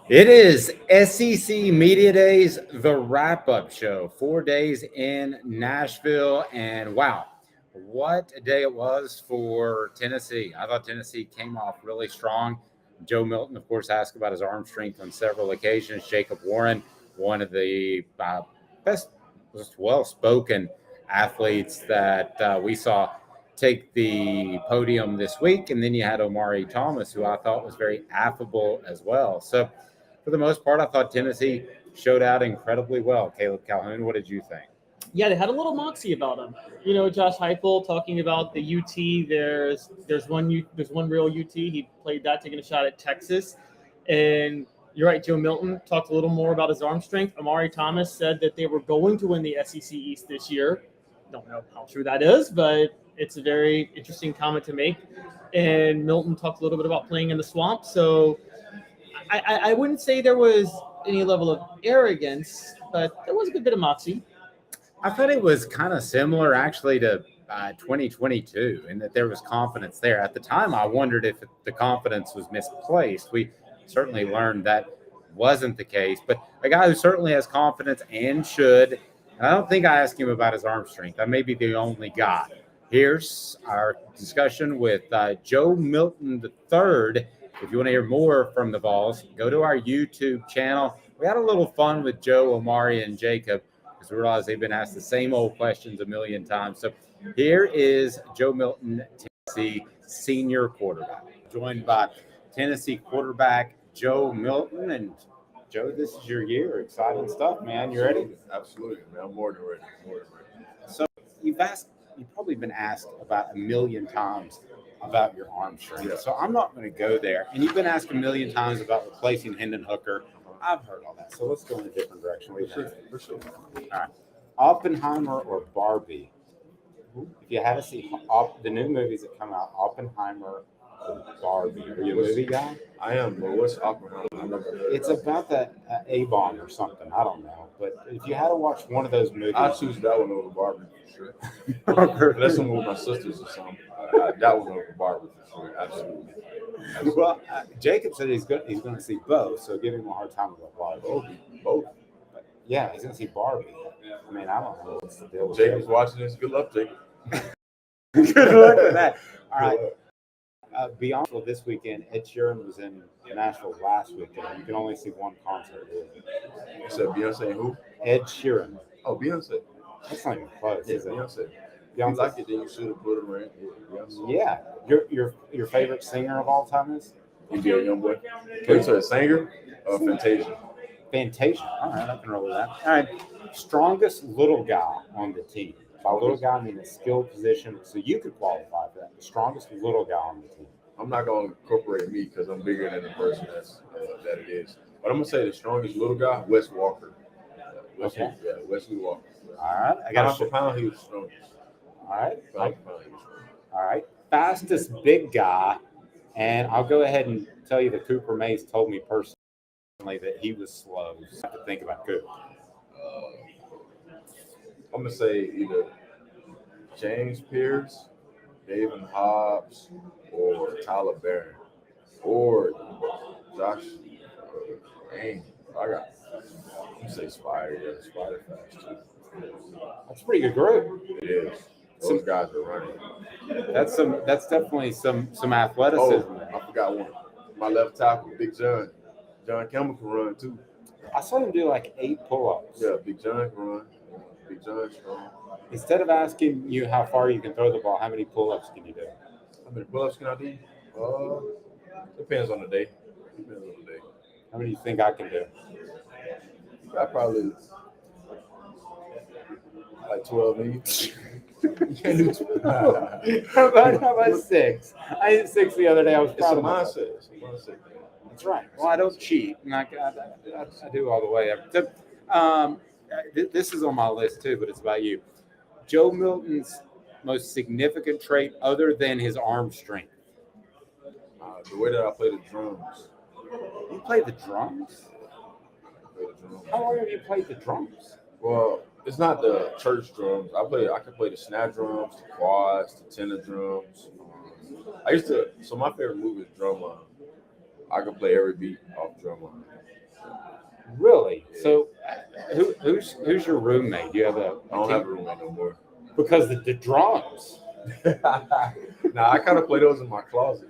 It is SEC Media Days, the wrap up show. 4 days in Nashville. And wow, what a day it was for Tennessee. I thought Tennessee came off really strong. Joe Milton, of course, asked about his arm strength on several occasions. Jacob Warren, one of the best, well spoken athletes that we saw take the podium this week. And then you had Omari Thomas, who I thought was very affable as well. So, for the most part, I thought Tennessee showed out incredibly well. Caleb Calhoun, what did you think? Yeah, they had a little moxie about them. You know, Josh Heupel talking about the UT. There's one real UT. He played that, taking a shot at Texas, and you're right. Joe Milton talked a little more about his arm strength. Amari Thomas said that they were going to win the SEC East this year. Don't know how true that is, but it's a very interesting comment to make. And Milton talked a little bit about playing in the swamp. So I wouldn't say there was any level of arrogance, but there was a good bit of moxie. I thought it was kind of similar actually to 2022 in that there was confidence there. At the time, I wondered if the confidence was misplaced. We certainly learned that wasn't the case, but a guy who certainly has confidence and should. And I don't think I asked him about his arm strength. I may be the only guy. Here's our discussion with Joe Milton III. If you want to hear more from the Vols, go to our YouTube channel. We had a little fun with Joe, Omari, and Jacob because we realized they've been asked the same old questions a million times. So here is Joe Milton, Tennessee senior quarterback, joined by Tennessee quarterback Joe Milton. And Joe, this is your year. Exciting stuff, man. You ready? Absolutely, man. I'm more than ready. More than ready. So you've probably been asked about a million times about your arm strength. Yeah. So I'm not going to go there. And you've been asked a million times about replacing Hendon Hooker. I've heard all that. So let's go in a different direction. For sure. All right. Oppenheimer or Barbie? If you had to see the new movies that come out, Oppenheimer or Barbie, are you a movie guy? I am, but what's Oppenheimer? I never heard It's about that A-bomb or something. I don't know. But if you had to watch one of those movies, I choose that one over Barbie for sure. That's one with my sisters or something. That one over Barbie for sure. Absolutely. Well, Jacob said he's going to see both, so give him a hard time about Barbie. Both. But yeah, he's going to see Barbie. I mean, I don't know what's the deal with Jacob's watching this. Good luck, Jacob. Good luck with that. All right. Beyond this weekend, Ed Sheeran was in Nashville last weekend. You can only see one concert here. You said Beyonce and who? Ed Sheeran. Oh, Beyonce. That's not even close, Yeah, is it? Beyonce. If Beyonce. you like it, then you should have put him in. Beyonce. Yeah. Your favorite singer of all time is? NBA young boy. Wait, so a singer? Fantasia. Fantasia. All right, I can roll with that. All right. Strongest little guy on the team. By little guy, I mean a skilled position, so you could qualify for that. The strongest little guy on the team. I'm not going to incorporate me because I'm bigger than the person that it is. But I'm going to say the strongest little guy, Wes Walker. Okay. Yeah, Wesley Walker. All right. I got Pound for pound, he was strongest. All right. Pound for pound, he was strongest. All right. Fastest big guy. And I'll go ahead and tell you that Cooper Mays told me personally that he was slow. You just have to think about Cooper. I'm going to say either James Pierce, David Hobbs, or Tyler Barron, or Josh. Dang, I'm going to say Spider. Yeah, Spider fast too. That's a pretty good group. It is. Those guys are running. That's definitely some athleticism Oh, there. I forgot one. My left tackle, Big John. John Campbell can run too. I saw him do like 8 pull-ups. Yeah, Big John can run. Big John's strong. Instead of asking you how far you can throw the ball, how many pull-ups can you do? How many pull-ups can I do? Depends on the day. How many do you think I can do? I probably like 12 each. You can't do 12. How about 6? I did 6 the other day. I was It's a proud of myself. mindset. It's a mindset. That's right. Well, I don't cheat. And I do all the way. So, this is on my list too, but it's about you. Joe Milton's most significant trait other than his arm strength. The way that I play the drums. You play the drums? Play the drums. How long have you played the drums? Well, it's not the church drums. I can play the snare drums, the quads, the tenor drums. So my favorite move is drumline. I can play every beat off drumline. Really? So, who's your roommate? Do you have I don't have a roommate no more. because the drums. Nah, I kind of play those in my closet.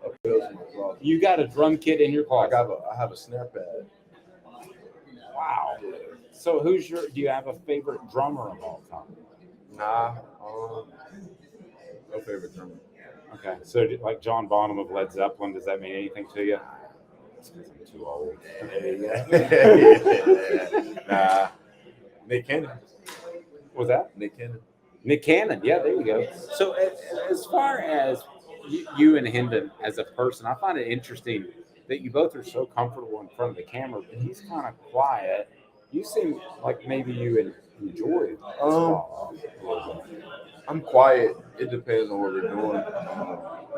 I play those in my closet. You got a drum kit in your closet. I have a snare pad. Wow. So do you have a favorite drummer of all time? Nah, no favorite drummer. Okay. So like John Bonham of Led Zeppelin, does that mean anything to you? It's 'cause I'm too old. Nah, Nick Cannon. Was that? Nick Cannon. Nick Cannon. Yeah, there you go. So as far as you and Hendon as a person, I find it interesting that you both are so comfortable in front of the camera, but he's kind of quiet. You seem like maybe you enjoy it. I'm quiet. It depends on what we're doing.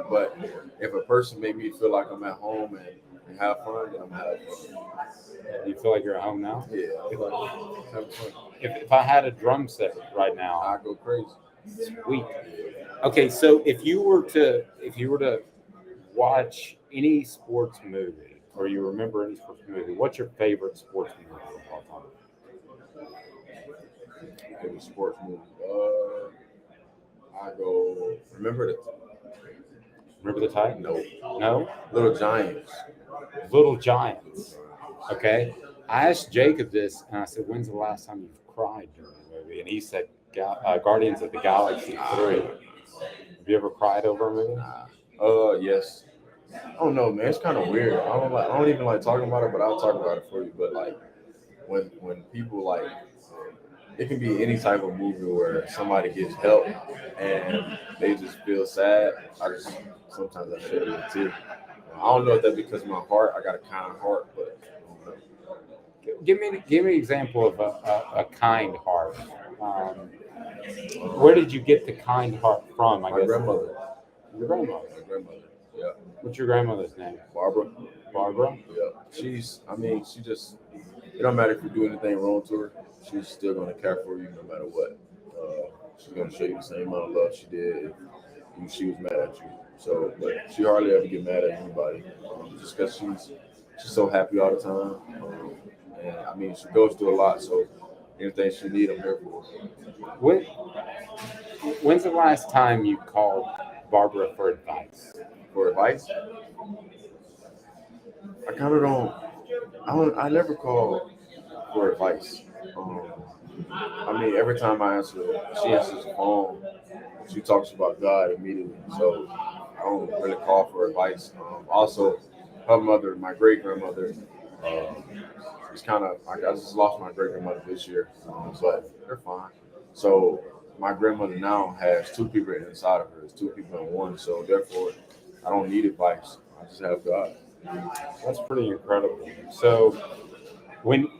But if a person made me feel like I'm at home and have fun, then I'm having fun. You feel like you're at home now? Yeah, I feel like having fun. If I had a drum set right now, I go crazy. sweet. Okay, so if you were to watch any sports movie or you remember any sports movie, what's your favorite sports movie of all time? Favorite sports movie. I go. Remember the Titans? No. Little Giants. Little Giants. Okay. I asked Jacob this, and I said, "When's the last time you've cried during a movie?" And he said, "Guardians of the Galaxy 3." Have you ever cried over a movie? Yes. I don't know, man. It's kind of weird. I don't even like talking about it, but I'll talk about it for you. But like, when people like, it can be any type of movie where somebody gets help and they just feel sad. Sometimes I shed a tear. I don't know if that's because of my heart. I got a kind heart, but I don't know. Give me an example of a kind heart. Where did you get the kind heart from? I My guess grandmother. Your grandmother. My grandmother. Yeah. What's your grandmother's name? Barbara. Barbara. Yeah. She just. It don't matter if you do anything wrong to her. She's still gonna care for you no matter what. She's gonna show you the same amount of love she did if she was mad at you. So, but she hardly ever get mad at anybody, just because she's so happy all the time. And I mean, she goes through a lot, so anything she needs, I'm here for. When's the last time you called Barbara for advice? For advice, I kind of don't. I never call for advice. I mean, every time she answers the phone, she talks about God immediately. So I don't really call for advice. Also, her mother, my great grandmother, it's kind of. I just lost my great grandmother this year, but they're fine. So my grandmother now has two people inside of her. It's two people in one. So therefore, I don't need advice. I just have God. That's pretty incredible. So when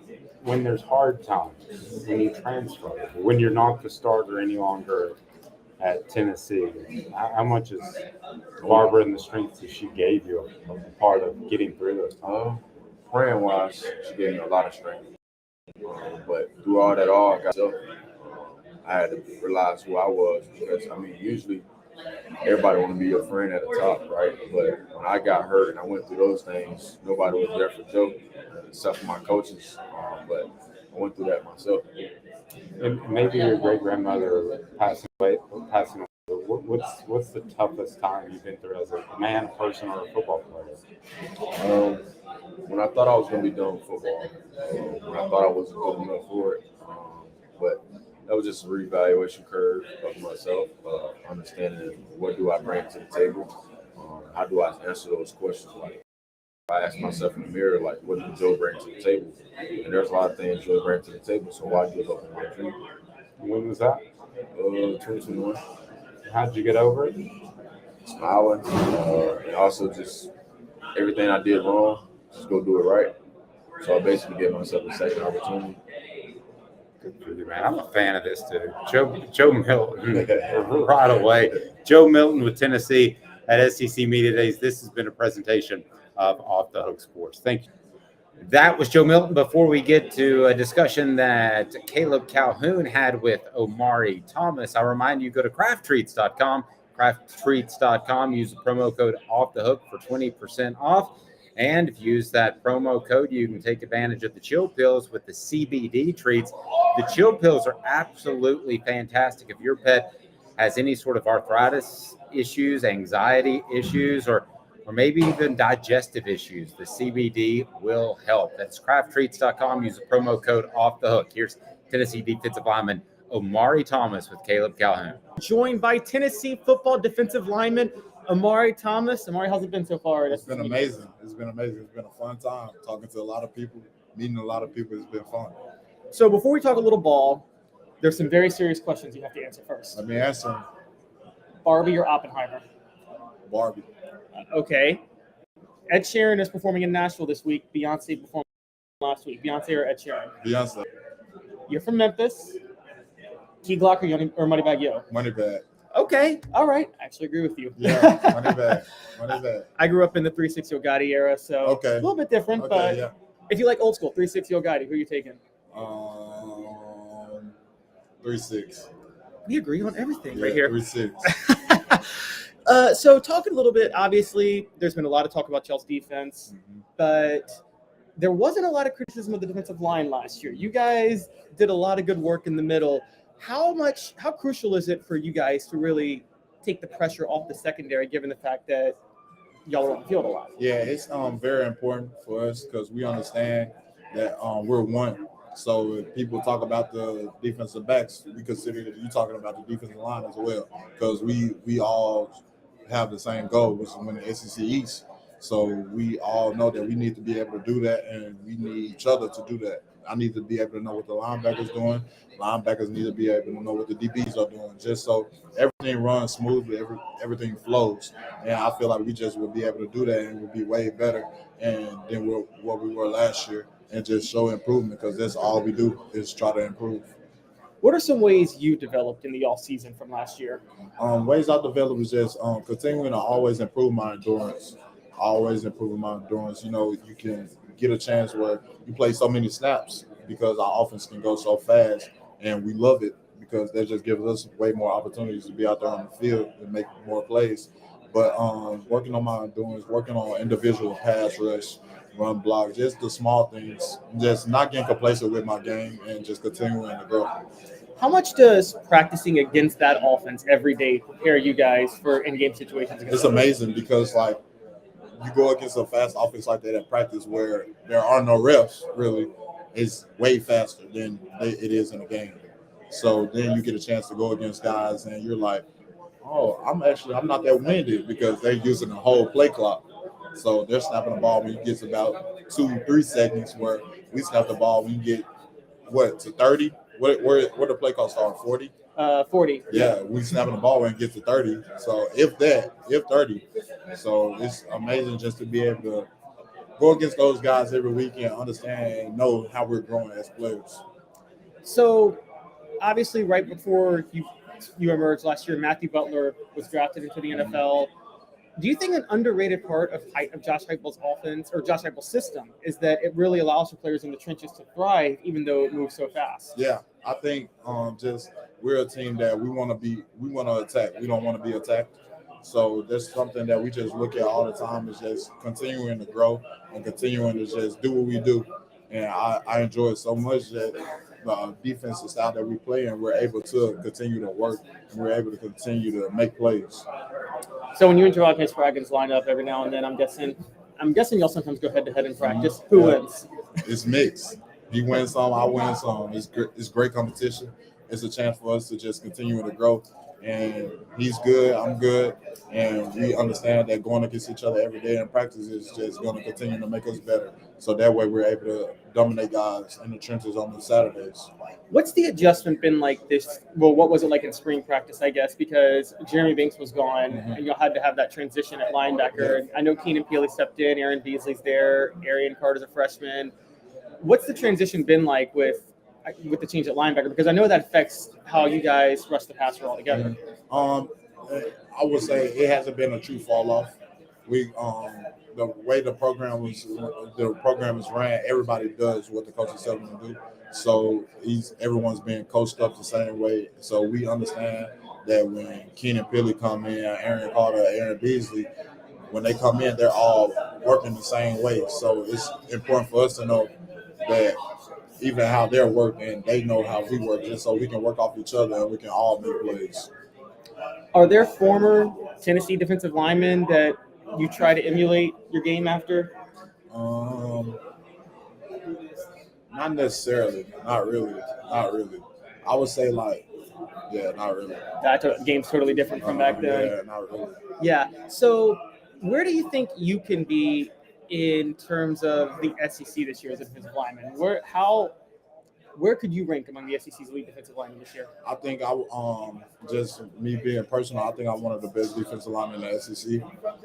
there's hard times, when you transfer, when you're not the starter any longer at Tennessee, how much is Barbara and the strength that she gave you a part of getting through those times? Praying wise, she gave me a lot of strength. But through all I got myself. I had to realize who I was because I mean, usually everybody want to be your friend at the top, right? But when I got hurt and I went through those things, nobody was there for Joe except for my coaches. But I went through that myself. And maybe your great grandmother passing away. What's the toughest time you've been through as a man, a person, or a football player? When I thought I was going to be done with football, when I thought I wasn't good enough for it, but that was just a reevaluation curve of myself, understanding what do I bring to the table, how do I answer those questions. Like I ask myself in the mirror, like, what did Joe bring to the table? And there's a lot of things Joe bring to the table, so why give up on my dream? When was that? 2021. How did you get over it? Smiling, and also just everything I did wrong, just go do it right. So I basically gave myself a second opportunity. Good for you, man. I'm a fan of this too. Joe Milton, right away. Joe Milton with Tennessee at SEC Media Days. This has been a presentation of Off the Hook Sports. Thank you. That was Joe Milton. Before we get to a discussion that Caleb Calhoun had with Omari Thomas, I remind you, go to crafttreats.com. Crafttreats.com. Use the promo code Off the Hook for 20% off. And if you use that promo code, you can take advantage of the chill pills with the CBD treats. The chill pills are absolutely fantastic. If your pet has any sort of arthritis issues, anxiety issues, or maybe even digestive issues, the CBD will help. That's crafttreats.com. Use the promo code off the hook. Here's Tennessee defensive lineman Omari Thomas with Caleb Calhoun. Joined by Tennessee football defensive lineman Omari Thomas. Omari, how's it been so far? It's been amazing. It's been amazing. It's been a fun time talking to a lot of people, meeting a lot of people. It's been fun. So before we talk a little ball, there's some very serious questions you have to answer first. Let me answer them. Barbie or Oppenheimer? Barbie. Okay. Ed Sheeran is performing in Nashville this week. Beyonce performed last week. Beyonce or Ed Sheeran? Beyonce. You're from Memphis. Key Glock or Moneybag Yo? Moneybag. Okay. All right. I actually agree with you. Yeah, Moneybag. Moneybag. I grew up in the 360 Gotti era, so Okay. a little bit different. Okay, but yeah. if you like old school, 360 Gotti, who are you taking? 3-6. We agree on everything Yeah, right here. 3-6. So talking a little bit, obviously, there's been a lot of talk about Chelsea's defense, but there wasn't a lot of criticism of the defensive line last year. You guys did a lot of good work in the middle. How crucial is it for you guys to really take the pressure off the secondary, given the fact that y'all are on the field a lot? Yeah, it's very important for us because we understand that we're one. So if people talk about the defensive backs, we consider that you talking about the defensive line as well, because we all have the same goal, which is win the SEC East. So we all know that we need to be able to do that, and we need each other to do that. I need to be able to know what the linebackers doing. Linebackers need to be able to know what the DBs are doing, just so everything runs smoothly, everything flows. And I feel like we just will be able to do that, and we'll be way better than what we were last year, and just show improvement, because that's all we do is try to improve. What are some ways you developed in the off season from last year? Ways I developed is just continuing to always improve my endurance. Always improving my endurance. You know, you can get a chance where you play so many snaps because our offense can go so fast, and we love it because that just gives us way more opportunities to be out there on the field and make more plays. But working on my endurance, working on individual pass rush, run block, just the small things, just not getting complacent with my game and just continuing to grow. How much does practicing against that offense every day prepare you guys for in-game situations? It's amazing because, like, you go against a fast offense like that at practice where there are no refs, really, it's way faster than it is in a game. So then you get a chance to go against guys and you're like, oh, I'm not that winded because they're using the whole play clock. So they're snapping the ball when you get to about 2-3 seconds, where we snap the ball when you get, to 30? Where the play call start, 40? 40. Yeah, we snapping the ball when it gets to 30. So if 30. So it's amazing just to be able to go against those guys every week and understand and know how we're growing as players. So obviously right before you emerged last year, Matthew Butler was drafted into the NFL. Do you think an underrated part of Josh Heupel's offense or Josh Heupel's system is that it really allows for players in the trenches to thrive, even though it moves so fast? Yeah, I think just we're a team that we want to attack. We don't want to be attacked. So that's something that we just look at all the time, is just continuing to grow and continuing to just do what we do. And I enjoy it so much that the defensive style that we play, and we're able to continue to work, and we're able to continue to make plays. So when you and Gerard Pittsburghs line up every now and then, I'm guessing y'all sometimes go head-to-head in practice. Who wins? It's mixed. He wins some, I win some. It's great competition. It's a chance for us to just continue to grow. And he's good, I'm good, and we understand that going against each other every day in practice is just going to continue to make us better. So that way we're able to dominate guys in the trenches on the Saturdays. What's the adjustment been like this? Well, what was it like in spring practice, I guess, because Jeremy Banks was gone and you had to have that transition at linebacker. Yeah. I know Keenan Peely stepped in, Aaron Beasley's there, Arian Carter's a freshman. What's the transition been like with the change at linebacker? Because I know that affects how you guys rush the passer altogether. I would say it hasn't been a true fall off. We the way the program is ran, everybody does what the coaches tell them to do. So everyone's being coached up the same way. So we understand that when Keenan Peely come in, Aaron Carter, Aaron Beasley, when they come in, they're all working the same way. So it's important for us to know that even how they're working, they know how we work, just so we can work off each other and we can all make plays. Are there former Tennessee defensive linemen that you try to emulate your game after? Not necessarily. Not really. I would say not really. That game's totally different from back then. Yeah, not really. Yeah. So where do you think you can be in terms of the SEC this year as a defensive lineman? Where could you rank among the SEC's elite defensive linemen this year? I think just me being personal, I think I'm one of the best defensive linemen in the SEC.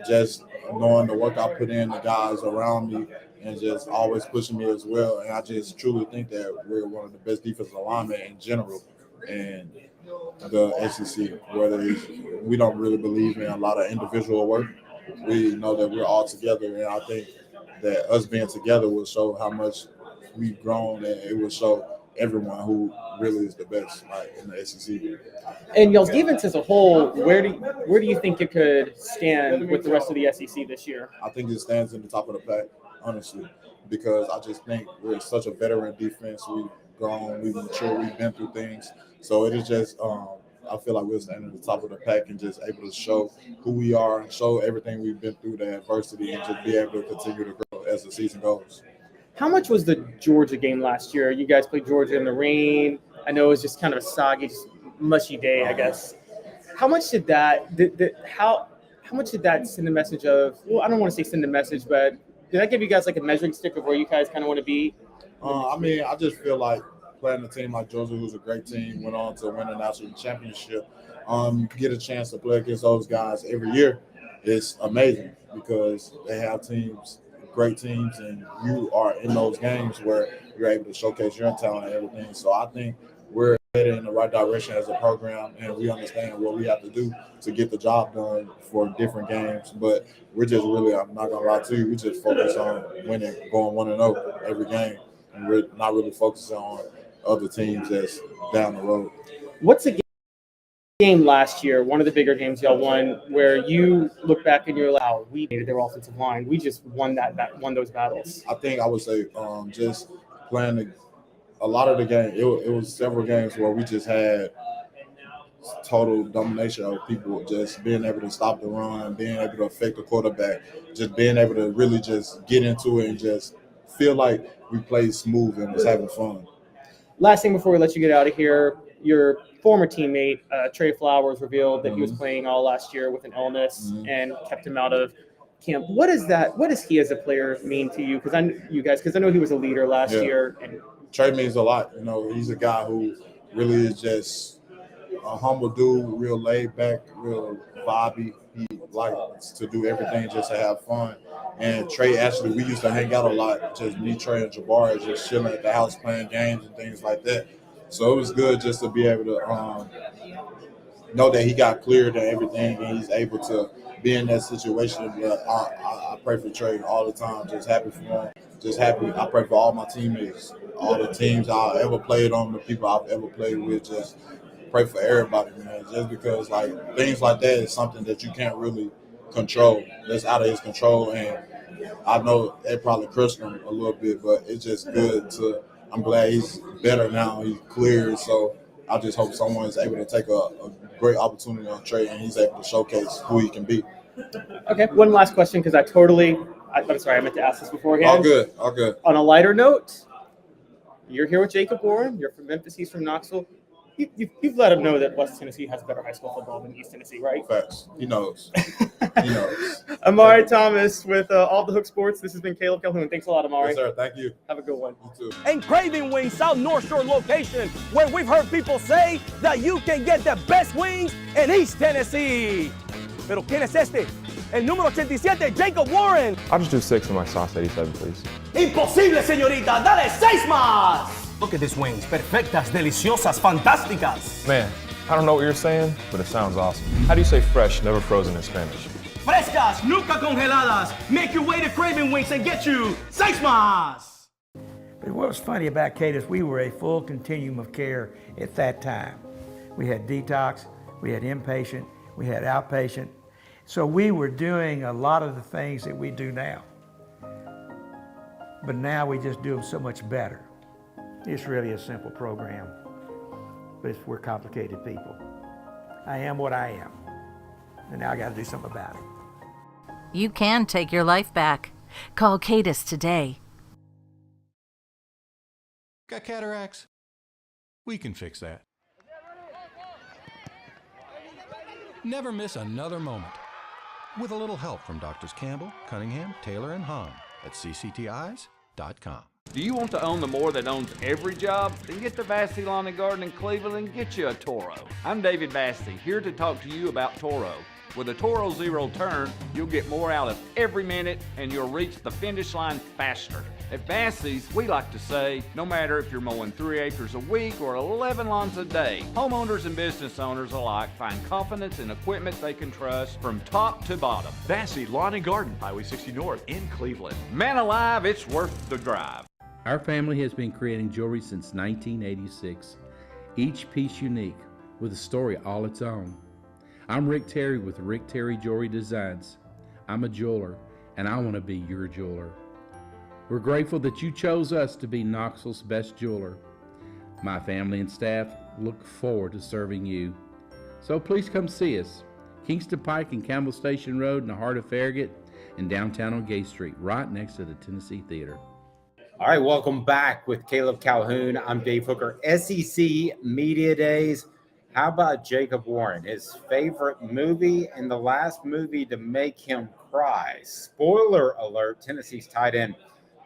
Just knowing the work I put in, the guys around me, and just always pushing me as well. And I just truly think that we're one of the best defensive linemen in general in the SEC. We don't really believe in a lot of individual work. We know that we're all together, and I think that us being together will show how much we've grown, and it will show everyone who really is the best in the SEC. And y'all's defense as a whole, where do you think it could stand with the rest of the SEC this year? I think it stands in the top of the pack, honestly, because I just think we're such a veteran defense. We've grown, we've matured, we've been through things. So it is just I feel like we're standing at the top of the pack and just able to show who we are and show everything we've been through, the adversity, and just be able to continue to grow as the season goes. How much was the Georgia game last year? You guys played Georgia in the rain. I know it was just kind of a soggy, just mushy day, I guess. How much did that how much did that send a message of? Well, I don't want to say send a message, but did that give you guys like a measuring stick of where you guys kind of want to be? I just feel like playing a team like Georgia, who's a great team, went on to win a national championship. Get a chance to play against those guys every year. It's amazing because they have great teams, and you are in those games where you're able to showcase your talent and everything. So I think we're headed in the right direction as a program, and we understand what we have to do to get the job done for different games. But we're just really, I'm not gonna lie to you, we just focus on winning, going 1-0 every game, and we're not really focusing on other teams that's down the road. What's a game last year, one of the bigger games y'all won, where you look back and you're like, "Wow, we needed their offensive line. We just won won those battles." I think I would say just playing a lot of the game. It was several games where we just had total domination of people, just being able to stop the run, being able to affect the quarterback, just being able to really just get into it and just feel like we played smooth and was having fun. Last thing before we let you get out of here, your former teammate, Trey Flowers, revealed that he was playing all last year with an illness and kept him out of camp. What does he as a player mean to you? Because I know he was a leader last year. And Trey means a lot. He's a guy who really is just a humble dude, real laid back, real vibey. He likes to do everything just to have fun. And Trey, actually, we used to hang out a lot, just me, Trey, and Jabari, just chilling at the house playing games and things like that. So it was good just to be able to know that he got cleared and everything, and he's able to be in that situation. But I pray for Trey all the time, just happy for him, just happy. I pray for all my teammates, all the teams I ever played on, the people I've ever played with, just pray for everybody, man, just because things like that is something that you can't really control. That's out of his control, and I know it probably crushed him a little bit, but it's just good I'm glad he's better now. He's cleared, so I just hope someone is able to take a great opportunity on Trey and he's able to showcase who he can be. Okay, one last question, because I'm sorry, I meant to ask this beforehand. All good. On a lighter note, you're here with Jacob Warren. You're from Memphis. He's from Knoxville. You've let him know that West Tennessee has better high school football than East Tennessee, right? Facts. He knows. Amari Thomas with All the Hook Sports. This has been Caleb Calhoun. Thanks a lot, Amari. Yes, sir. Thank you. Have a good one. You too. And Craving Wings, South North Shore location, where we've heard people say that you can get the best wings in East Tennessee. Pero ¿quién es este? El número 87, Jacob Warren. I'll just do 6 of my sauce 87, please. Imposible, señorita. Dale 6 más. Look at these wings. Perfectas, deliciosas, fantásticas. Man, I don't know what you're saying, but it sounds awesome. How do you say fresh, never frozen in Spanish? Frescas, nunca congeladas. Make your way to Craving Wings and get you 6 más. But what was funny about Kate is we were a full continuum of care at that time. We had detox, we had inpatient, we had outpatient, So we were doing a lot of the things that we do now. But now we just do them so much better. It's really a simple program, but we're complicated people. I am what I am, and now I got to do something about it. You can take your life back. Call Cadis today. Got cataracts? We can fix that. Never miss another moment. With a little help from Doctors Campbell, Cunningham, Taylor, and Hahn at cctis.com. Do you want to own the more that owns every job? Then get to Vassey Lawn and Garden in Cleveland and get you a Toro. I'm David Vassey, here to talk to you about Toro. With a Toro Zero Turn, you'll get more out of every minute and you'll reach the finish line faster. At Vassey's, we like to say, no matter if you're mowing 3 acres a week or 11 lawns a day, homeowners and business owners alike find confidence in equipment they can trust from top to bottom. Vassey Lawn and Garden, Highway 60 North in Cleveland. Man alive, it's worth the drive. Our family has been creating jewelry since 1986, each piece unique with a story all its own. I'm Rick Terry with Rick Terry Jewelry Designs. I'm a jeweler, and I want to be your jeweler. We're grateful that you chose us to be Knoxville's best jeweler. My family and staff look forward to serving you. So please come see us. Kingston Pike and Campbell Station Road in the heart of Farragut and downtown on Gay Street, right next to the Tennessee Theater. All right, welcome back with Caleb Calhoun. I'm Dave Hooker. SEC Media Days. How about Jacob Warren? His favorite movie and the last movie to make him cry. Spoiler alert, Tennessee's tight end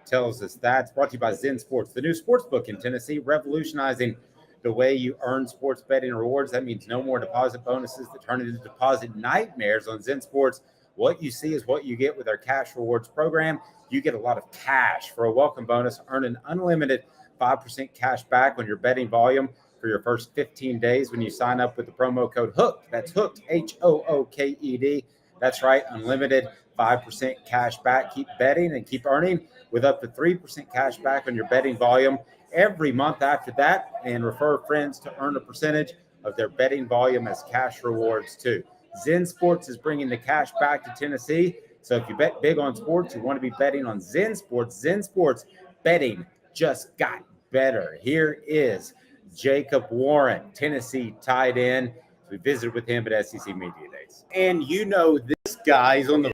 tells us that's brought to you by Zen Sports, the new sports book in Tennessee, revolutionizing the way you earn sports betting rewards. That means no more deposit bonuses that turn into deposit nightmares on Zen Sports. What you see is what you get with our cash rewards program. You get a lot of cash for a welcome bonus. Earn an unlimited 5% cash back on your betting volume for your first 15 days when you sign up with the promo code HOOKED. That's HOOKED, HOOKED. That's right, unlimited 5% cash back. Keep betting and keep earning with up to 3% cash back on your betting volume every month after that, and refer friends to earn a percentage of their betting volume as cash rewards too. Zen Sports is bringing the cash back to Tennessee. So if you bet big on sports, you want to be betting on Zen Sports. Zen Sports betting just got better. Here is Jacob Warren, Tennessee tight end. We visited with him at SEC Media Days. And you know this guy is on the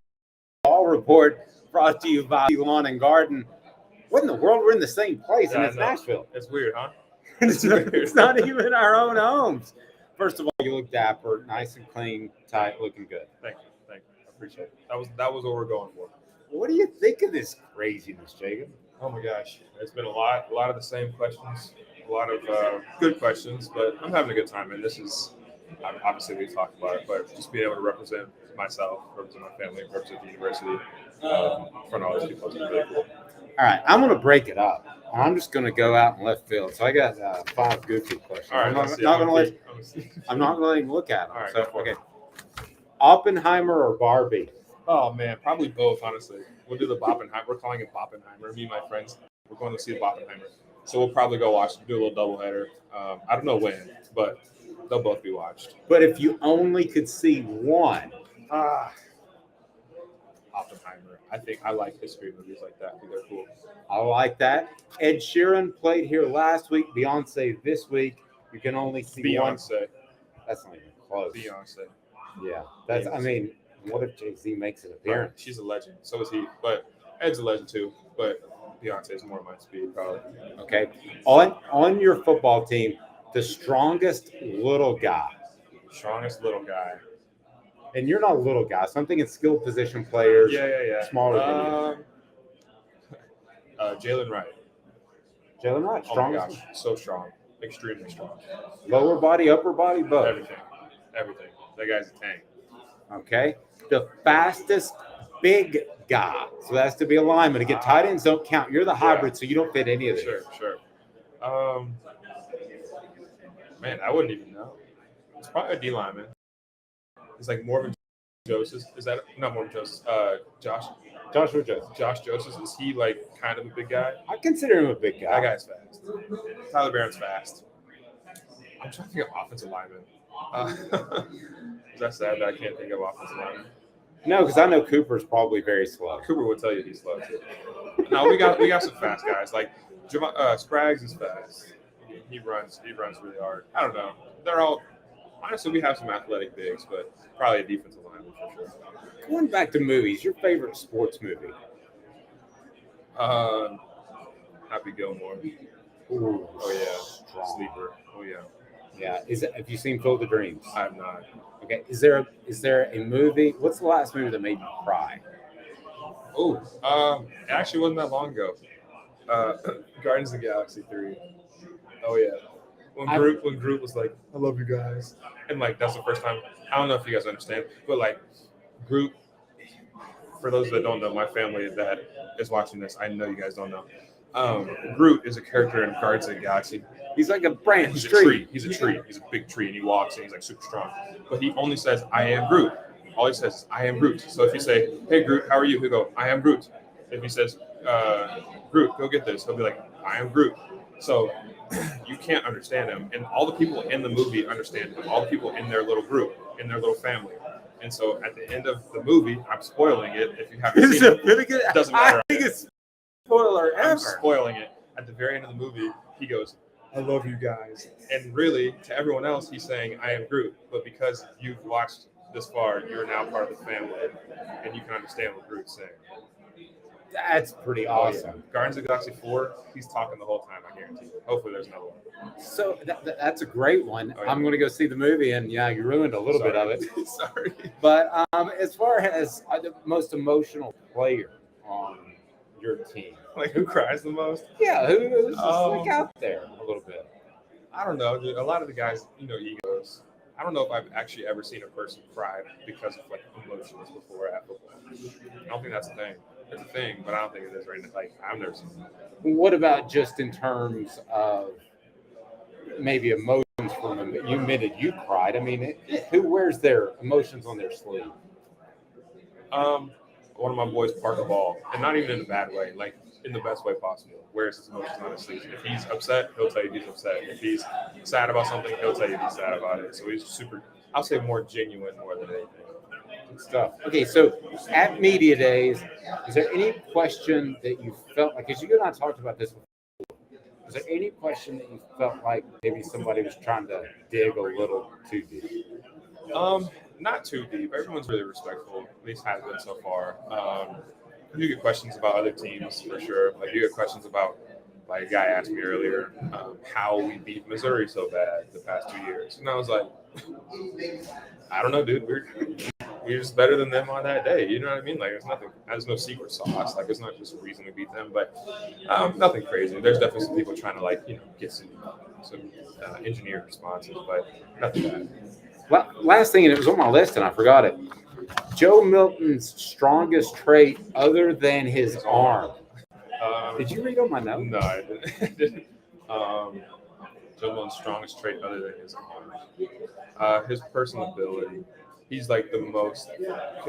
Ball Report, brought to you by Lawn and Garden. What in the world? We're in the same place, and it's Nashville. It's weird, huh? It's not even our own homes. First of all, you look dapper, nice and clean, tight, looking good. Thank you. I appreciate it. That was what we're going for. What do you think of this craziness, Jacob? Oh my gosh, it's been a lot of the same questions, a lot of good questions, but I'm having a good time. And this is obviously we talked about it, but just being able to represent myself, represent my family, represent the university in front of all these people is really cool. All right, I'm going to break it up. I'm just going to go out in left field. So I got 5 goofy questions. All right, I'm not going to let him look at them. All right, so, okay. Oppenheimer or Barbie? Oh man, probably both. Honestly, we'll do the Boppenheimer. We're calling it Boppenheimer. Me and my friends, we're going to see the Boppenheimer. So we'll probably go watch, do a little doubleheader. I don't know when, but they'll both be watched. But if you only could see one, Oppenheimer. I think I like history movies like that. I think they're cool. I like that. Ed Sheeran played here last week. Beyonce this week. You can only see one. Beyonce. That's not even close. Beyonce. Yeah. That's. I mean, what if Jay-Z makes an appearance? She's a legend. So is he. But Ed's a legend too. But Beyonce is more my speed, probably. Okay. On your football team, the strongest little guy. Strongest little guy. And you're not a little guy. So I'm thinking skilled position players. Yeah. Smaller than you. Jalen Wright. Jalen Wright. Strong. Oh my gosh. So strong. Extremely strong. Lower body, upper body, both. Everything. That guy's a tank. Okay. The fastest big guy. So that has to be a lineman. Again, tight ends don't count. You're the hybrid, so you don't fit any of these. Sure. Man, I wouldn't even know. It's probably a D lineman. It's like Morgan Joseph. Is that not Morgan Joseph? Joshua Joseph. Josh Joseph. Is he like kind of a big guy? I consider him a big guy. That guy's fast. Tyler Barron's fast. I'm trying to think of offensive lineman. Is that sad that I can't think of offensive lineman? No, because I know Cooper's probably very slow. Cooper would tell you he's slow too. No, we got some fast guys. Like Scraggs is fast. He runs really hard. I don't know. They're all honestly. We have some athletic bigs, but probably a defensive lineman for sure. Going back to movies, your favorite sports movie? Happy Gilmore. Ooh, Oh yeah, Sleeper. Oh yeah. Yeah. Have you seen Field of Dreams? I have not. Okay. Is there a movie? What's the last movie that made you cry? Oh, it actually wasn't that long ago. Guardians of the Galaxy 3. Oh yeah. When Groot was like, "I love you guys," and like that's the first time. I don't know if you guys understand, but like Groot. For those that don't know, my family that is watching this, I know you guys don't know. Groot is a character in Guardians of the Galaxy. He's like a branch He's a tree. tree. He's a tree. He's a big tree, and he walks, and he's like super strong. But he only says, "I am Groot." All he says is, "I am Groot." So if you say, "Hey Groot, how are you?" He'll go, "I am Groot." If he says, "Groot, go get this," he'll be like, "I am Groot." So you can't understand him, and all the people in the movie understand him. All the people in their little group, in their little family. And so at the end of the movie, I'm spoiling it. If you haven't seen it, it doesn't matter. I think it's spoiler ever. I'm spoiling it. At the very end of the movie, he goes, "I love you guys." And really, to everyone else, he's saying, "I am Groot." But because you've watched this far, you're now part of the family, and you can understand what Groot's saying. That's pretty awesome. Oh, yeah. Guardians of the Galaxy 4, he's talking the whole time, I guarantee you. Hopefully there's another one. So that's a great one. Oh, yeah. I'm going to go see the movie, and yeah, you ruined a little bit of it. Sorry. But as far as the most emotional player on your team, Like, who cries the most? yeah, who's just like out there a little bit? I don't know, dude. A lot of the guys, egos. I don't know if I've actually ever seen a person cry because of, like, emotions before at football. I don't think that's a thing. It's a thing, but I don't think it is right now. Like, I've never seen it. What about just in terms of maybe emotions from them? You admitted you cried. I mean, who wears their emotions on their sleeve? One of my boys, Parker Ball, and not even in a bad way, like in the best way possible, wears his emotions on his sleeve. If he's upset, he'll tell you he's upset. If he's sad about something, he'll tell you he's sad about it. So he's super, I'll say more genuine more than anything. Good stuff. Okay, so at Media Days, is there any question that you felt like, because you and I talked about this before, is there any question that you felt like maybe somebody was trying to dig a little too deep? Not too deep. Everyone's really respectful, at least has been so far. You get questions about other teams for sure. Like, you get questions about, like, a guy asked me earlier how we beat Missouri so bad the past 2 years. And I was like, I don't know, dude. We're just better than them on that day. You know what I mean? Like, there's no secret sauce. Like, it's not just a reason we beat them, but nothing crazy. There's definitely some people trying to, like, get some engineered responses, but nothing bad. Well, last thing, and it was on my list and I forgot it. Joe Milton's strongest trait other than his arm. Did you read on my note? No, I didn't. Joe Milton's strongest trait other than his arm. His personability. He's like the most,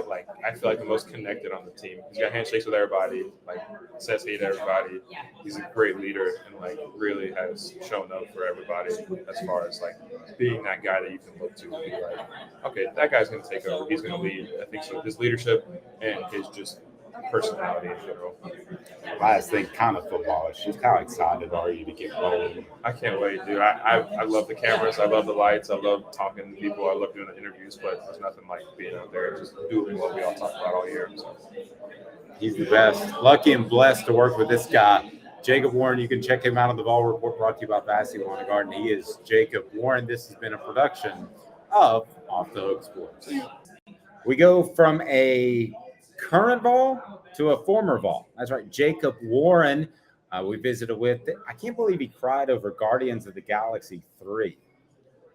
like, I feel like the most connected on the team. He's got handshakes with everybody, like, says hey to everybody. He's a great leader and, like, really has shown up for everybody as far as, like, being that guy that you can look to and be like, okay, that guy's going to take over. He's going to lead. I think so. His leadership and his just personality in general. Last thing, kind of footballish. Just how excited are you to get rolling? I can't wait, dude. I love the cameras. I love the lights. I love talking to people. I love doing the interviews, but there's nothing like being out there and just doing what we all talk about all year. So. He's the best. Lucky and blessed to work with this guy, Jacob Warren. You can check him out on the Vol Report, brought to you by Vassy Lawn and Garden. He is Jacob Warren. This has been a production of Off the Hook Sports. We go from a current Vol to a former Vol. That's right, Jacob Warren. We visited with. I can't believe he cried over Guardians of the Galaxy 3.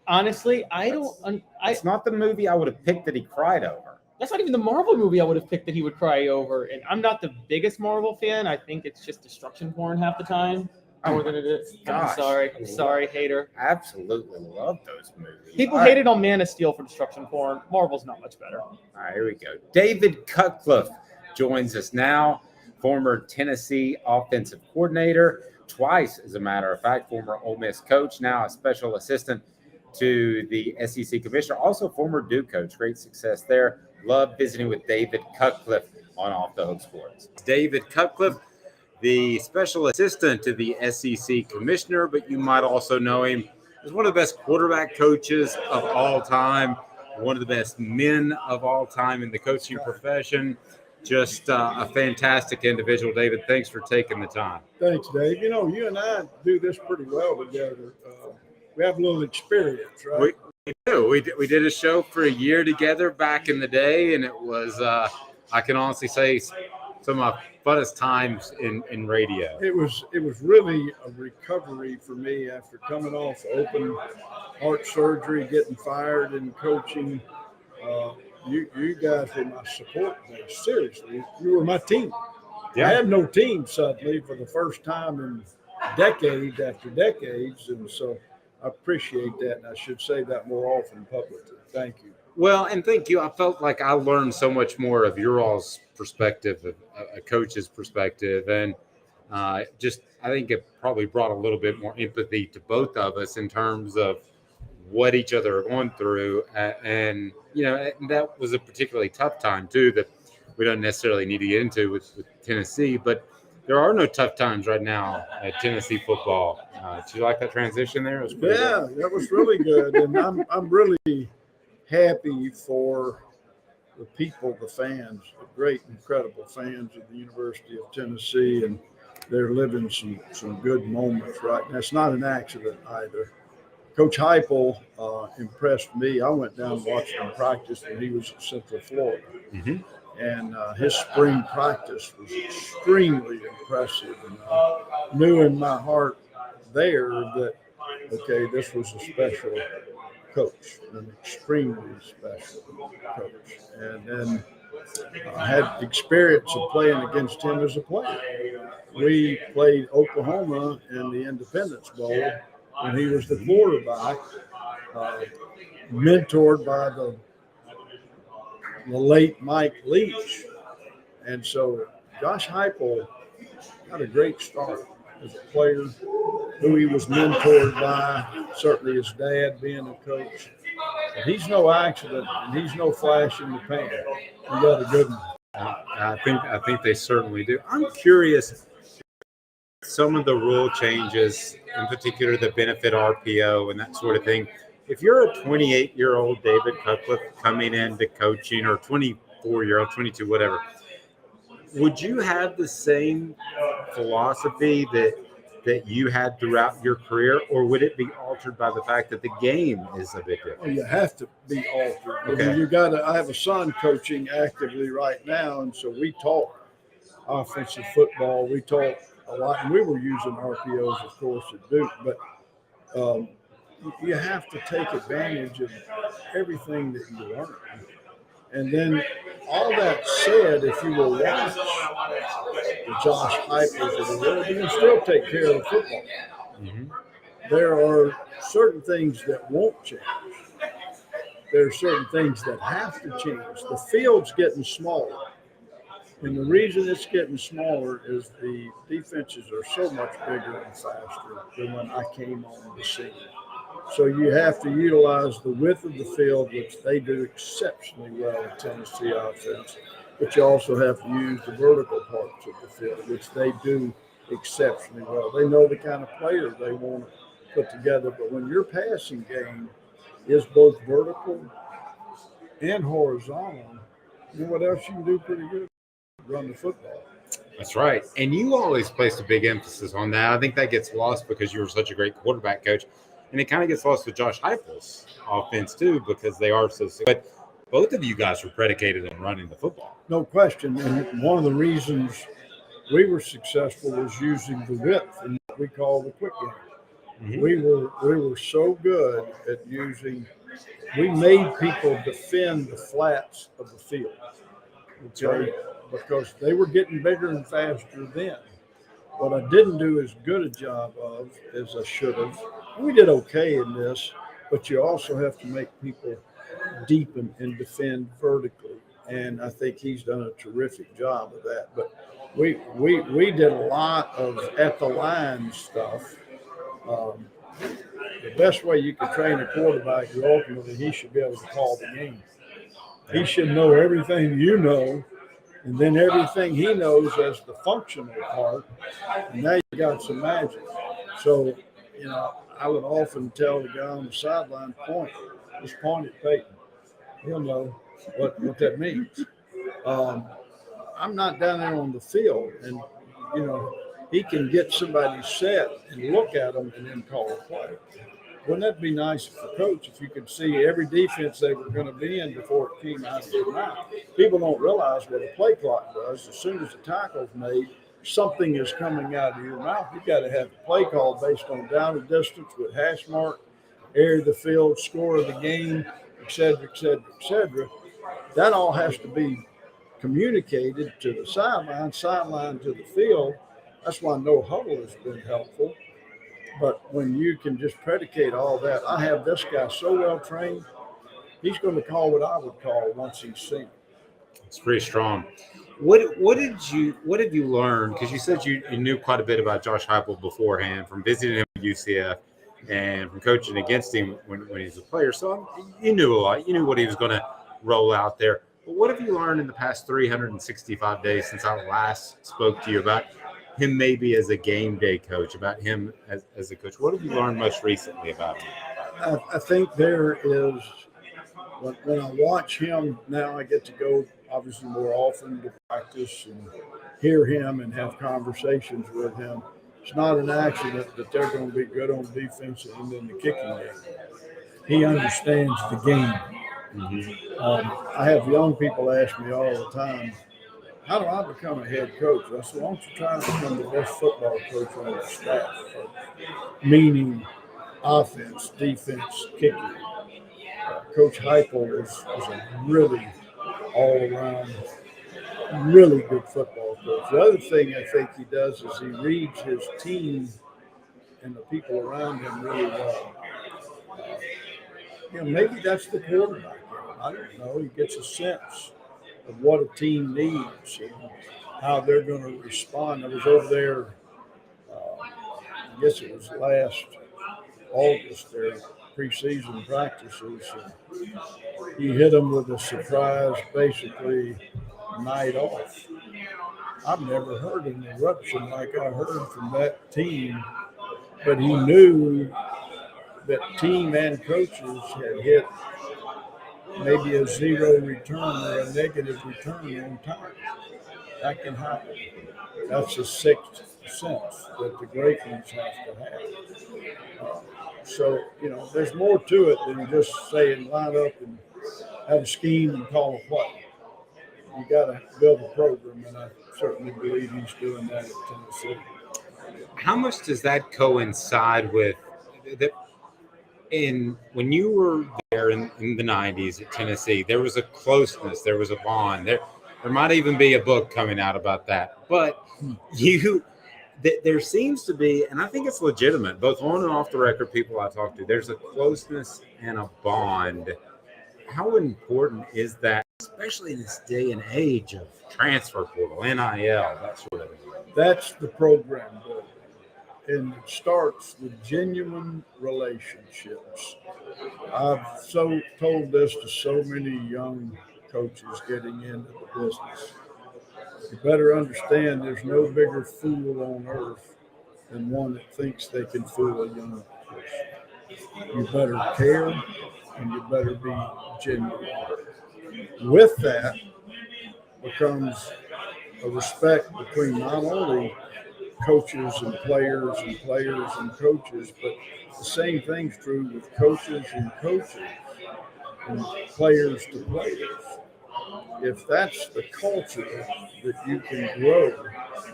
Honestly, It's not the movie I would have picked that he cried over. That's not even the Marvel movie I would have picked that he would cry over. And I'm not the biggest Marvel fan. I think it's just destruction porn half the time. More than it is. Gosh. I'm sorry, hater. Absolutely love those movies. People hated on Man of Steel for destruction porn. Marvel's not much better. All right, here we go. David Cutcliffe joins us now, former Tennessee offensive coordinator, twice, as a matter of fact, former Ole Miss coach, now a special assistant to the SEC commissioner, also former Duke coach. Great success there. love visiting with David Cutcliffe on Off the Hook Sports. David Cutcliffe, the special assistant to the SEC commissioner, but you might also know him as one of the best quarterback coaches of all time, one of the best men of all time in the coaching profession. Just a fantastic individual. David, thanks for taking the time. Thanks, Dave. You know, you and I do this pretty well together. We have a little experience, right? We do. We did a show for a year together back in the day, and it was, I can honestly say, some of my funnest times in radio. It was really a recovery for me after coming off open heart surgery, getting fired and coaching. You guys were my support base. Seriously, you were my team. Yeah. I had no team suddenly for the first time in decades after decades, and so I appreciate that, and I should say that more often publicly. Thank you. Well, and thank you. I felt like I learned so much more of your all's perspective, a coach's perspective, and I think it probably brought a little bit more empathy to both of us in terms of what each other are going through, and that was a particularly tough time too that we don't necessarily need to get into with Tennessee, but there are no tough times right now at Tennessee football. Did you like that transition there? It was good. That was really good, and I'm really happy for the people, the fans, the great, incredible fans of the University of Tennessee, and they're living some good moments right now. It's not an accident either. Coach Heupel impressed me. I went down and watched him practice when he was in Central Florida. Mm-hmm. And his spring practice was extremely impressive. And I knew in my heart there that, okay, this was a special coach, an extremely special coach. And then I had experience of playing against him as a player. We played Oklahoma in the Independence Bowl when he was the quarterback, mentored by the late Mike Leach. And so Josh Heupel got a great start as a player, who he was mentored by, certainly his dad being a coach. But he's no accident, and he's no flash in the pan. He got a good one. I think they certainly do. I'm curious, some of the rule changes, in particular the benefit RPO and that sort of thing. If you're a 28-year-old David Cutcliffe coming into coaching, or 24-year-old, 22, whatever, would you have the same philosophy that you had throughout your career, or would it be altered by the fact that the game is a bit different? Well, you have to be altered. Okay. I mean, I have a son coaching actively right now, and so we talk offensive football. We talk a lot, and we were using RPOs, of course, at Duke, but you have to take advantage of everything that you learn. And then all that said, if you will watch the Josh Heupels of the world, you can still take care of football. Mm-hmm. There are certain things that won't change. There are certain things that have to change. The field's getting smaller. And the reason it's getting smaller is the defenses are so much bigger and faster than when I came on the scene. So you have to utilize the width of the field, which they do exceptionally well in Tennessee offense, but you also have to use the vertical parts of the field, which they do exceptionally well. They know the kind of player they want to put together, but when your passing game is both vertical and horizontal, you know what else you can do pretty good? Run the football. That's right. And you always placed a big emphasis on that. I think that gets lost because you were such a great quarterback coach. And it kind of gets lost with Josh Heupel's offense, too, because they are so – but both of you guys were predicated on running the football. No question. And one of the reasons we were successful was using the width in what we call the quick game. Mm-hmm. We were so good at using – we made people defend the flats of the field. Okay? Right. Because they were getting bigger and faster then. What I didn't do as good a job of as I should have. We did okay in this, but you also have to make people deepen and defend vertically. And I think he's done a terrific job of that. But we did a lot of at the line stuff. The best way you can train a quarterback is ultimately he should be able to call the game. He should know everything you know, and then everything he knows as the functional part. And now you got some magic. So, I would often tell the guy on the sideline, just point at Peyton. He'll know what that means. I'm not down there on the field, and he can get somebody set and look at them and then call a play. Wouldn't that be nice for coach if you could see every defense they were going to be in before it came out of their mouth? People don't realize what a play clock does. As soon as the tackle's made, something is coming out of your mouth. You've got to have a play call based on down and distance with hash mark, area of the field, score of the game, et cetera, et cetera, et cetera. That all has to be communicated to the sideline to the field. That's why no huddle has been helpful. But when you can just predicate all that, I have this guy so well trained, he's going to call what I would call once he's seen. It's pretty strong. What have you learned? Because you said you knew quite a bit about Josh Heupel beforehand from visiting him at UCF and from coaching against him when he was a player. So you knew a lot. You knew what he was going to roll out there. But what have you learned in the past 365 days since I last spoke to you about him maybe as a game day coach, about him as a coach? What have you learned most recently about him? I think there is, when I watch him now, I get to go obviously more often to practice and hear him and have conversations with him. It's not an accident that they're going to be good on defense and in the kicking game. He understands the game. Mm-hmm. I have young people ask me all the time, how do I become a head coach? I said, why don't you try to become the best football coach on your staff? Meaning offense, defense, kicking. Coach Heupel is a really all-around, really good football coach. The other thing I think he does is he reads his team and the people around him really well. Maybe that's the quarterback. I don't know. He gets a sense of what a team needs and how they're going to respond. I was over there, I guess it was last August, their preseason practices. And he hit them with a surprise, basically, night off. I've never heard an eruption like I heard from that team, but he knew that team and coaches had hit maybe a zero return or a negative return on time. That can happen. That's a sixth sense that the great ones have to have. So, there's more to it than just saying line up and have a scheme and call a play. You got to build a program, and I certainly believe he's doing that at Tennessee. How much does that coincide with that? When you were there in the 90s at Tennessee, there was a closeness, there was a bond. There might even be a book coming out about that. But there seems to be, and I think it's legitimate, both on and off the record, people I talk to, there's a closeness and a bond. How important is that, especially in this day and age of transfer portal, NIL, that sort of thing? That's the program, Bill. And it starts with genuine relationships. I've told this to so many young coaches getting into the business. You better understand there's no bigger fool on earth than one that thinks they can fool a young person. You better care and you better be genuine. With that becomes a respect between not only coaches and players and coaches, but the same thing's true with coaches and players to players. If that's the culture that you can grow,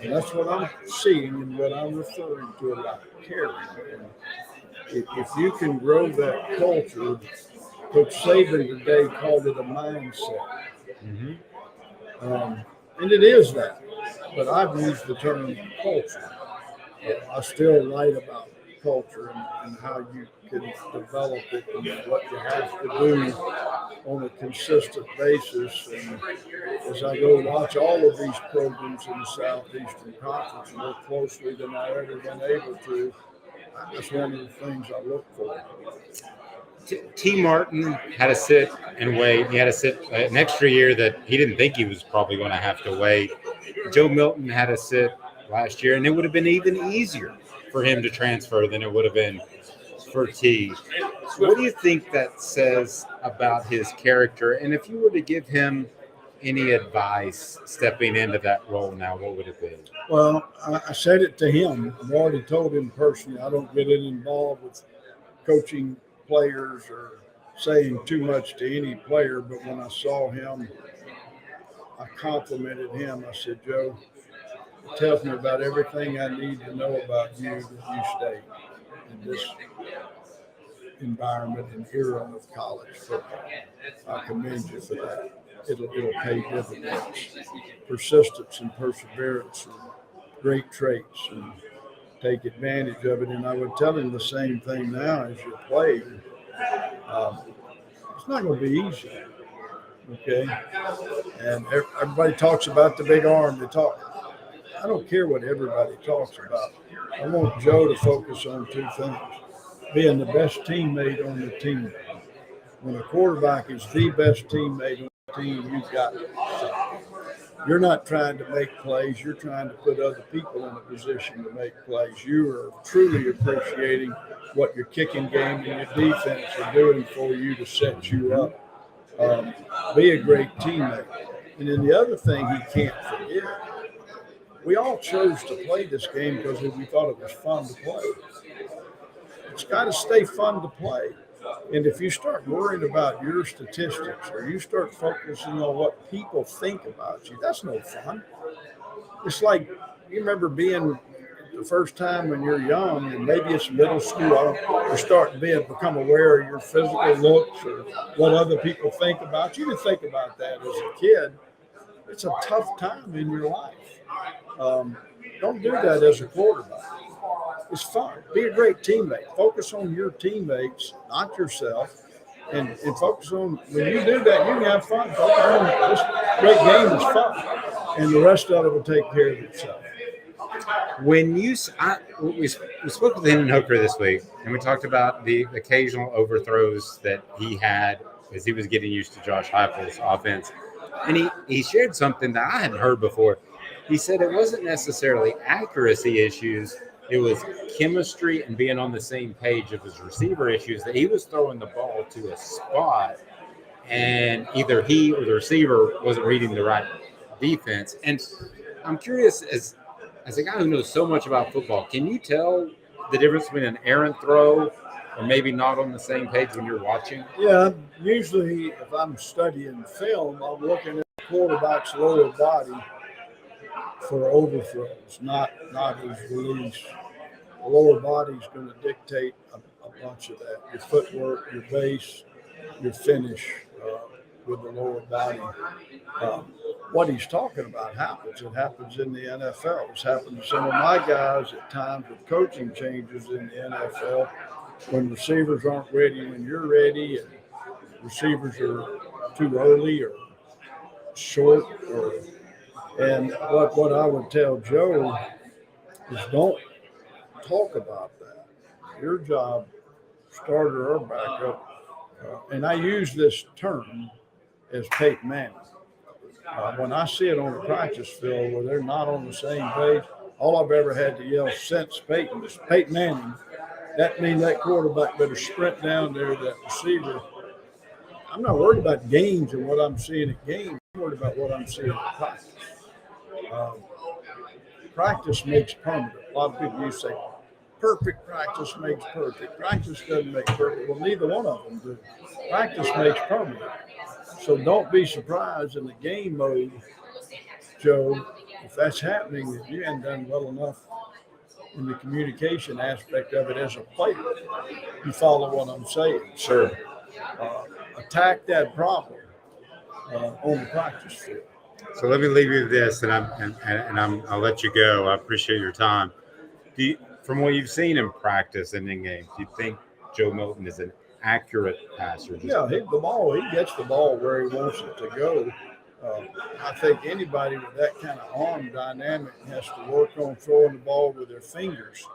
and that's what I'm seeing and what I'm referring to about caring. And if you can grow that culture, Coach Saban today called it a mindset. Mm-hmm. And it is that. But I've used the term culture. I still write about culture and how you can develop it and what you have to do on a consistent basis. And as I go watch all of these programs in the Southeastern Conference more closely than I've ever been able to, that's one of the things I look for. T. Martin had to sit and wait. He had to sit an extra year that he didn't think he was probably going to have to wait. Joe Milton had to sit last year, and it would have been even easier for him to transfer than it would have been for T. What do you think that says about his character? And if you were to give him any advice stepping into that role now, what would it be? Well, I said it to him. I've already told him personally. I don't get involved with coaching players or saying too much to any player, but when I saw him, I complimented him. I said, Joe, it tells me about everything I need to know about you that you stay in this environment and era of college football. I commend you for that. It'll pay dividends. Persistence and perseverance are great traits, and take advantage of it. And I would tell him the same thing now as you play. It's not going to be easy, okay? And everybody talks about the big arm. I don't care what everybody talks about. I want Joe to focus on two things: being the best teammate on the team. When a quarterback is the best teammate on the team, you've got it. You're not trying to make plays. You're trying to put other people in a position to make plays. You are truly appreciating what your kicking game and your defense are doing for you to set you up. Be a great teammate. And then the other thing he can't forget, we all chose to play this game because we thought it was fun to play. It's got to stay fun to play. And if you start worrying about your statistics or you start focusing on what people think about you, that's no fun. It's like, you remember being the first time when you're young, and maybe it's middle school, you start to become aware of your physical looks or what other people think about you. You didn't think about that as a kid. It's a tough time in your life. Don't do that as a quarterback. It's fun. Be a great teammate. Focus on your teammates, not yourself, and focus on, when you do that, you can have fun. Focus on this great game is fun, and the rest of it will take care of itself. When we spoke with Hendon Hooker this week, and we talked about the occasional overthrows that he had as he was getting used to Josh Heupel's offense, and he shared something that I hadn't heard before. He said it wasn't necessarily accuracy issues. It was chemistry and being on the same page of his receiver issues, that he was throwing the ball to a spot and either he or the receiver wasn't reading the right defense. And I'm curious, as a guy who knows so much about football, can you tell the difference between an errant throw or maybe not on the same page when you're watching? Yeah, usually if I'm studying film, I'm looking at the quarterback's lower body for overthrows, not his release. The lower body is going to dictate a bunch of that. Your footwork, your base, your finish with the lower body. What he's talking about happens. It happens in the NFL. It's happened to some of my guys at times with coaching changes in the NFL when receivers aren't ready when you're ready, and receivers are too early or short. And what I would tell Joe is, don't talk about that. Your job, starter or backup, and I use this term as Peyton Manning. When I see it on the practice field where they're not on the same page, all I've ever had to yell since Peyton is Peyton Manning. That means that quarterback better sprint down there, that receiver. I'm not worried about games and what I'm seeing at games. I'm worried about what I'm seeing at practice. Practice makes permanent. A lot of people used to say, perfect practice makes perfect. Practice doesn't make perfect. Well, neither one of them do. Practice makes permanent. So don't be surprised in the game mode, Joe, if that's happening, that you haven't done well enough in the communication aspect of it as a player. You follow what I'm saying? Sure. Attack that problem on the practice field. So let me leave you with this, and I'll let you go. I appreciate your time. From what you've seen in practice and in games, do you think Joe Milton is an accurate passer? Yeah, he gets the ball where he wants it to go. I think anybody with that kind of arm dynamic has to work on throwing the ball with their fingers.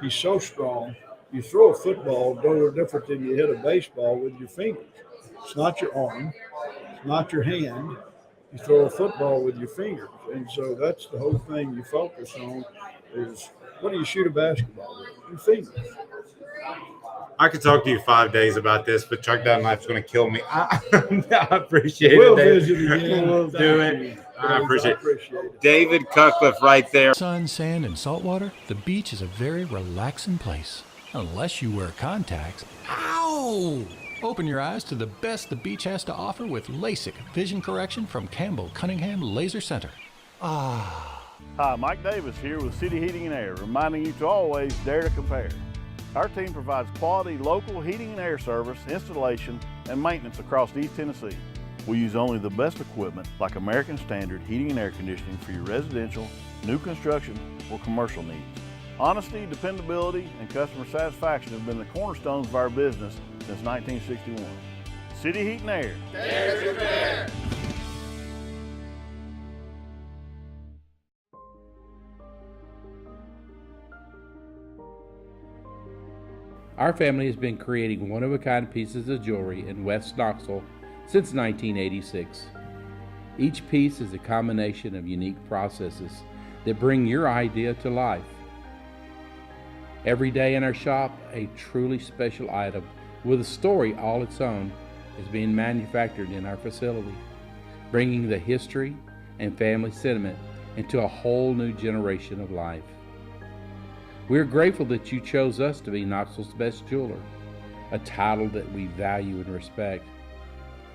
He's so strong. You throw a football no different than you hit a baseball with your fingers. It's not your arm. It's not your hand. You throw a football with your fingers. And so that's the whole thing you focus on is what do you shoot a basketball with? Your fingers. I could talk to you 5 days about this, but Chuck Dunlap's going to kill me. I appreciate We'll it. visit again. We'll do Thank it. you. I appreciate it. it. David Cutcliffe right there. Sun, sand, and salt water, the beach is a very relaxing place. Unless you wear contacts. Ow! Open your eyes to the best the beach has to offer with LASIK vision correction from Campbell Cunningham Laser Center. Ah. Hi, Mike Davis here with City Heating and Air, reminding you to always dare to compare. Our team provides quality local heating and air service, installation, and maintenance across East Tennessee. We use only the best equipment like American Standard heating and air conditioning for your residential, new construction, or commercial needs. Honesty, dependability, and customer satisfaction have been the cornerstones of our business since 1961. City Heat and Air. Dare to compare. Our family has been creating one-of-a-kind pieces of jewelry in West Knoxville since 1986. Each piece is a combination of unique processes that bring your idea to life. Every day in our shop, a truly special item with a story all its own is being manufactured in our facility, bringing the history and family sentiment into a whole new generation of life. We are grateful that you chose us to be Knoxville's best jeweler, a title that we value and respect.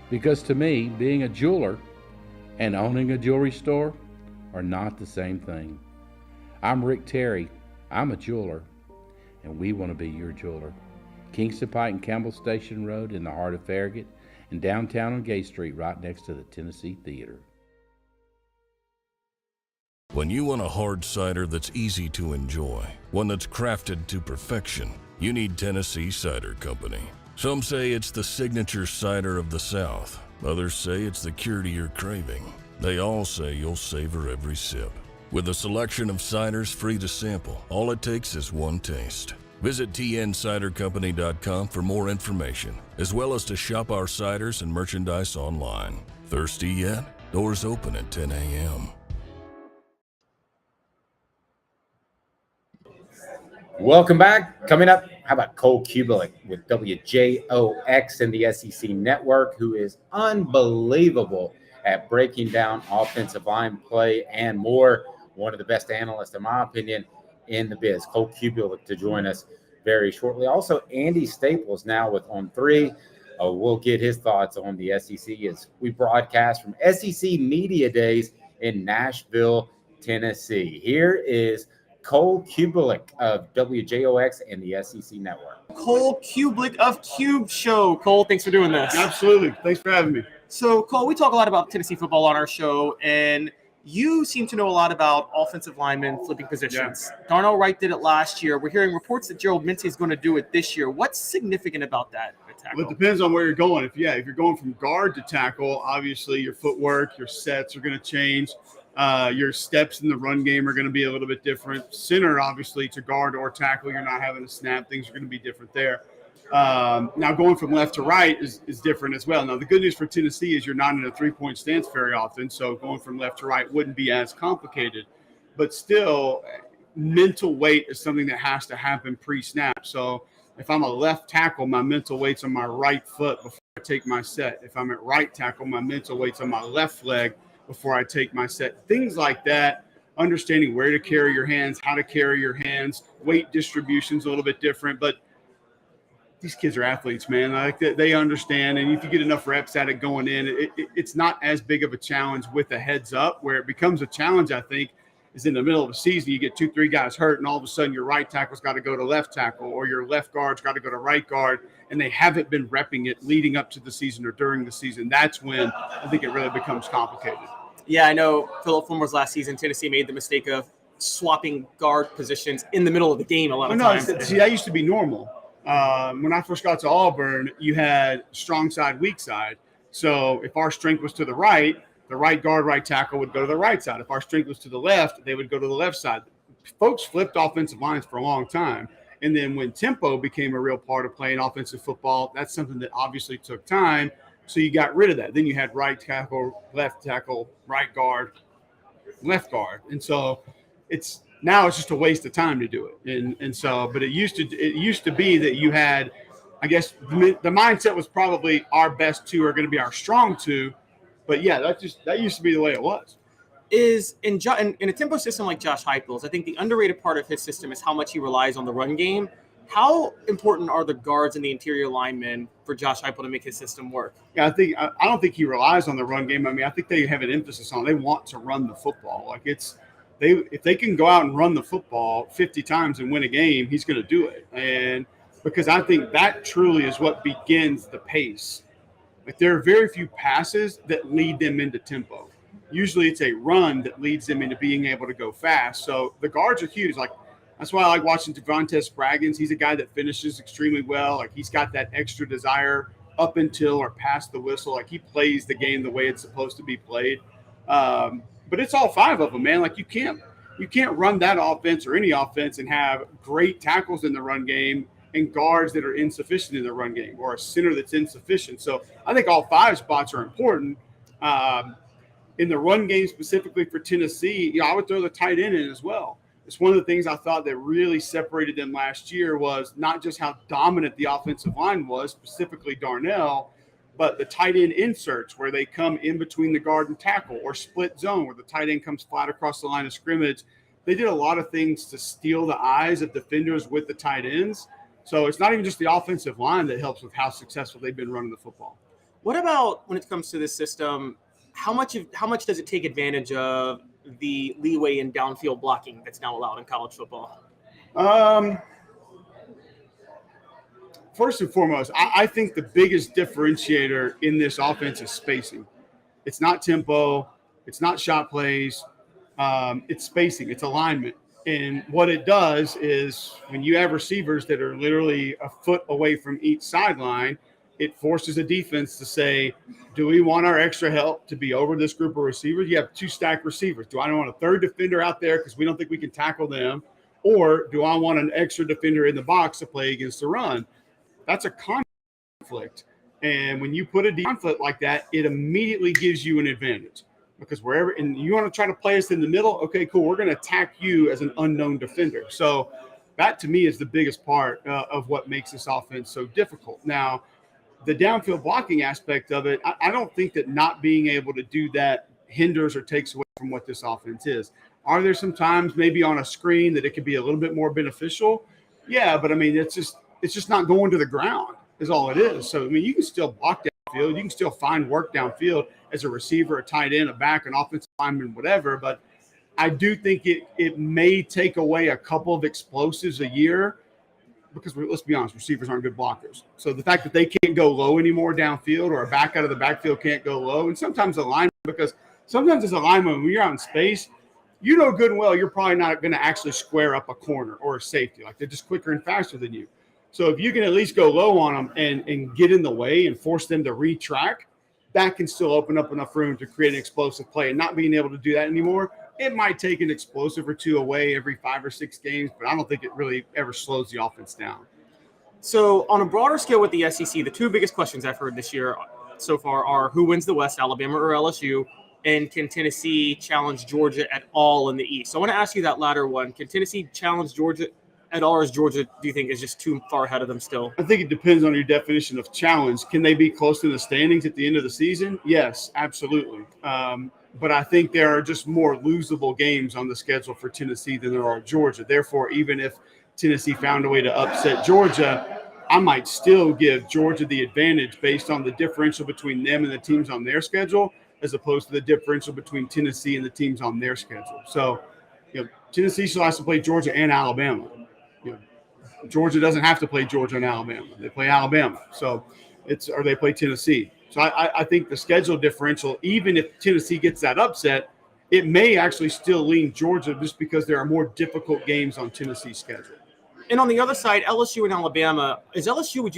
Because to me, being a jeweler and owning a jewelry store are not the same thing. I'm Rick Terry, I'm a jeweler, and we want to be your jeweler. Kingston Pike and Campbell Station Road in the heart of Farragut, and downtown on Gay Street right next to the Tennessee Theater. When you want a hard cider that's easy to enjoy, one that's crafted to perfection, you need Tennessee Cider Company. Some say it's the signature cider of the South. Others say it's the cure to your craving. They all say you'll savor every sip. With a selection of ciders free to sample, all it takes is one taste. Visit tncidercompany.com for more information, as well as to shop our ciders and merchandise online. Thirsty yet? Doors open at 10 a.m. Welcome back. Coming up, how about Cole Cubelic with WJOX and the SEC Network, who is unbelievable at breaking down offensive line play and more. One of the best analysts, in my opinion, in the biz. Cole Cubelic to join us very shortly. Also, Andy Staples now with On 3. We'll get his thoughts on the SEC as we broadcast from SEC Media Days in Nashville, Tennessee. Here is Cole Cubelic of WJOX and the SEC Network. Cole Cubelic of Cube Show. Cole, thanks for doing this. Absolutely. Thanks for having me. So, Cole, we talk a lot about Tennessee football on our show, and you seem to know a lot about offensive linemen flipping positions. Yeah. Darnell Wright did it last year. We're hearing reports that Gerald Mincy is going to do it this year. What's significant about that? Well, it depends on where you're going. If you're going from guard to tackle, obviously your footwork, your sets are going to change. Your steps in the run game are going to be a little bit different. Center, obviously, to guard or tackle, you're not having to snap. Things are going to be different there. Now, going from left to right is different as well. Now, the good news for Tennessee is you're not in a three-point stance very often, so going from left to right wouldn't be as complicated. But still, mental weight is something that has to happen pre-snap. So if I'm a left tackle, my mental weight's on my right foot before I take my set. If I'm at right tackle, my mental weight's on my left leg before I take my set. Things like that, understanding where to carry your hands, how to carry your hands, weight distribution's a little bit different, but these kids are athletes, man. Like they understand, and if you get enough reps at it going in, it's not as big of a challenge with a heads up. Where it becomes a challenge, I think, is in the middle of a season. You get 2-3 guys hurt, and all of a sudden your right tackle's got to go to left tackle, or your left guard's got to go to right guard, and they haven't been repping it leading up to the season or during the season. That's when I think it really becomes complicated. Yeah, I know Philip Fulmer's last season, Tennessee made the mistake of swapping guard positions in the middle of the game a lot of times. See, that used to be normal. When I first got to Auburn, you had strong side, weak side. So if our strength was to the right guard, right tackle would go to the right side. If our strength was to the left, they would go to the left side. Folks flipped offensive lines for a long time. And then when tempo became a real part of playing offensive football, that's something that obviously took time. So you got rid of that. Then you had right tackle, right guard, left guard. And so now it's just a waste of time to do it. And so, but it used to be that you had, I guess the mindset was probably our best two are going to be our strong two. But yeah, that used to be the way it was. Is in a tempo system like Josh Heupel's, I think the underrated part of his system is how much he relies on the run game. How important are the guards and the interior linemen for Josh Heupel to make his system work? Yeah, I don't think he relies on the run game. I mean, I think they have an emphasis on they want to run the football. Like if they can go out and run the football 50 times and win a game, he's going to do it. And because I think that truly is what begins the pace. Like there are very few passes that lead them into tempo. Usually it's a run that leads them into being able to go fast. So the guards are huge. Like that's why I like watching Devontae Spraggins. He's a guy that finishes extremely well. Like he's got that extra desire up until or past the whistle. Like he plays the game the way it's supposed to be played. But it's all five of them, man. Like you can't run that offense or any offense and have great tackles in the run game and guards that are insufficient in the run game or a center that's insufficient. So I think all five spots are important. In the run game specifically for Tennessee, I would throw the tight end in as well. It's one of the things I thought that really separated them last year was not just how dominant the offensive line was, specifically Darnell, but the tight end inserts where they come in between the guard and tackle or split zone where the tight end comes flat across the line of scrimmage. They did a lot of things to steal the eyes of defenders with the tight ends. So it's not even just the offensive line that helps with how successful they've been running the football. What about when it comes to this system? How much does it take advantage of the leeway in downfield blocking that's now allowed in college football? First and foremost, I think the biggest differentiator in this offense is spacing. It's not tempo. It's not shot plays. It's spacing. It's alignment. And what it does is when you have receivers that are literally a foot away from each sideline, it forces a defense to say, do we want our extra help to be over this group of receivers? You have two stacked receivers. Do I want a third defender out there because we don't think we can tackle them? Or do I want an extra defender in the box to play against the run? That's a conflict. And when you put a conflict like that, it immediately gives you an advantage. Because wherever – and you want to try to play us in the middle? Okay, cool. We're going to attack you as an unknown defender. So that, to me, is the biggest part of what makes this offense so difficult. Now – the downfield blocking aspect of it, I don't think that not being able to do that hinders or takes away from what this offense is. Are there some times maybe on a screen that it could be a little bit more beneficial? Yeah, but I mean, it's just not going to the ground is all it is. So, I mean, you can still block downfield. You can still find work downfield as a receiver, a tight end, a back, an offensive lineman, whatever. But I do think it may take away a couple of explosives a year because let's be honest, receivers aren't good blockers. So the fact that they can't go low anymore downfield or a back out of the backfield can't go low, and sometimes a lineman, because sometimes as a lineman, when you're out in space, you know good and well you're probably not going to actually square up a corner or a safety. Like they're just quicker and faster than you. So if you can at least go low on them and get in the way and force them to retrack, that can still open up enough room to create an explosive play. And not being able to do that anymore, it might take an explosive or two away every 5 or 6 games, but I don't think it really ever slows the offense down. So on a broader scale with the SEC, the two biggest questions I've heard this year so far are who wins the West, Alabama or LSU, and can Tennessee challenge Georgia at all in the East? So I want to ask you that latter one. Can Tennessee challenge Georgia at all, or is Georgia, do you think, is just too far ahead of them still? I think it depends on your definition of challenge. Can they be close to the standings at the end of the season? Yes, absolutely. But I think there are just more losable games on the schedule for Tennessee than there are Georgia. Therefore, even if Tennessee found a way to upset Georgia, I might still give Georgia the advantage based on the differential between them and the teams on their schedule, as opposed to the differential between Tennessee and the teams on their schedule. So, Tennessee still has to play Georgia and Alabama. Georgia doesn't have to play Georgia and Alabama. They play Alabama. So or they play Tennessee. So I think the schedule differential, even if Tennessee gets that upset, it may actually still lean Georgia just because there are more difficult games on Tennessee's schedule. And on the other side, LSU and Alabama, is LSU, would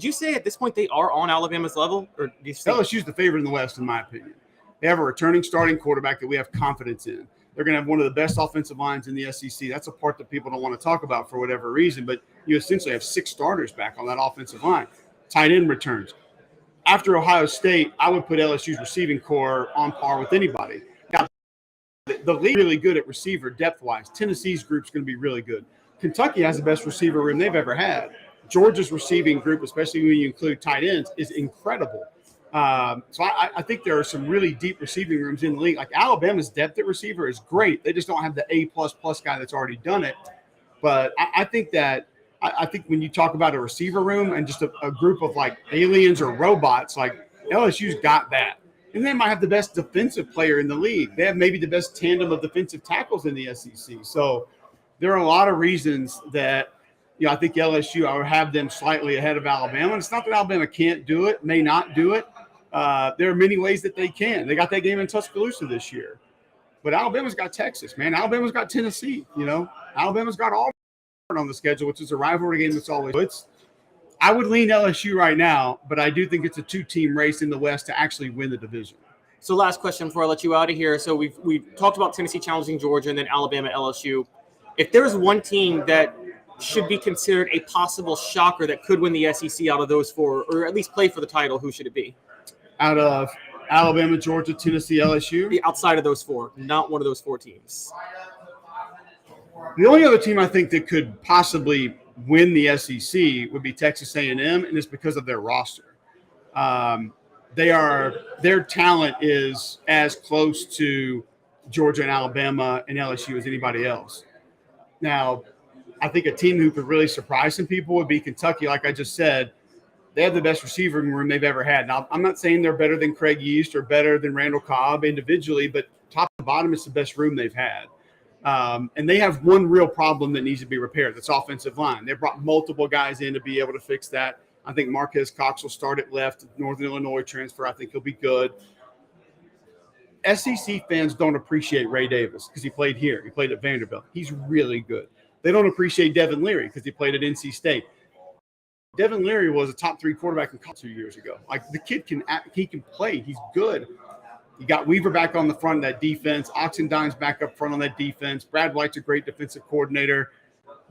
you say at this point they are on Alabama's level? Or do you think LSU's the favorite in the West, in my opinion. They have a returning starting quarterback that we have confidence in. They're going to have one of the best offensive lines in the SEC. That's a part that people don't want to talk about for whatever reason, but you essentially have 6 starters back on that offensive line. Tight end returns. After Ohio State, I would put LSU's receiving core on par with anybody. Now, the league is really good at receiver depth-wise. Tennessee's group's going to be really good. Kentucky has the best receiver room they've ever had. Georgia's receiving group, especially when you include tight ends, is incredible. So I think there are some really deep receiving rooms in the league. Like Alabama's depth at receiver is great. They just don't have the A++ guy that's already done it. But I think when you talk about a receiver room and just a group of like aliens or robots, like LSU's got that. And they might have the best defensive player in the league. They have maybe the best tandem of defensive tackles in the SEC. So there are a lot of reasons that, I think LSU, I would have them slightly ahead of Alabama. And it's not that Alabama can't do it, may not do it. There are many ways that they can. They got that game in Tuscaloosa this year. But Alabama's got Texas, man. Alabama's got Tennessee, Alabama's got Auburn on the schedule, which is a rivalry game that's always – I would lean LSU right now, but I do think it's a 2-team race in the West to actually win the division. So last question before I let you out of here. So we've talked about Tennessee challenging Georgia and then Alabama, LSU. If there's one team that should be considered a possible shocker that could win the SEC out of those 4, or at least play for the title, who should it be? Out of Alabama, Georgia, Tennessee, LSU? Outside of those 4, not one of those 4 teams. The only other team I think that could possibly win the SEC would be Texas A&M, and it's because of their roster. Their talent is as close to Georgia and Alabama and LSU as anybody else. Now, I think a team who could really surprise some people would be Kentucky. Like I just said, they have the best receiving room they've ever had. Now, I'm not saying they're better than Craig Yeast or better than Randall Cobb individually, but top to bottom, it's the best room they've had. And they have one real problem that needs to be repaired. That's offensive line. They brought multiple guys in to be able to fix that. I think Marquez Cox will start at left, Northern Illinois transfer. I think he'll be good. SEC fans don't appreciate Ray Davis because he played here. He played at Vanderbilt. He's really good. They don't appreciate Devin Leary because he played at NC State. Devin Leary was a top 3 quarterback in college 2 years ago. Like, the kid can play. He's good. You got Weaver back on the front of that defense. Oxendine's back up front on that defense. Brad White's a great defensive coordinator.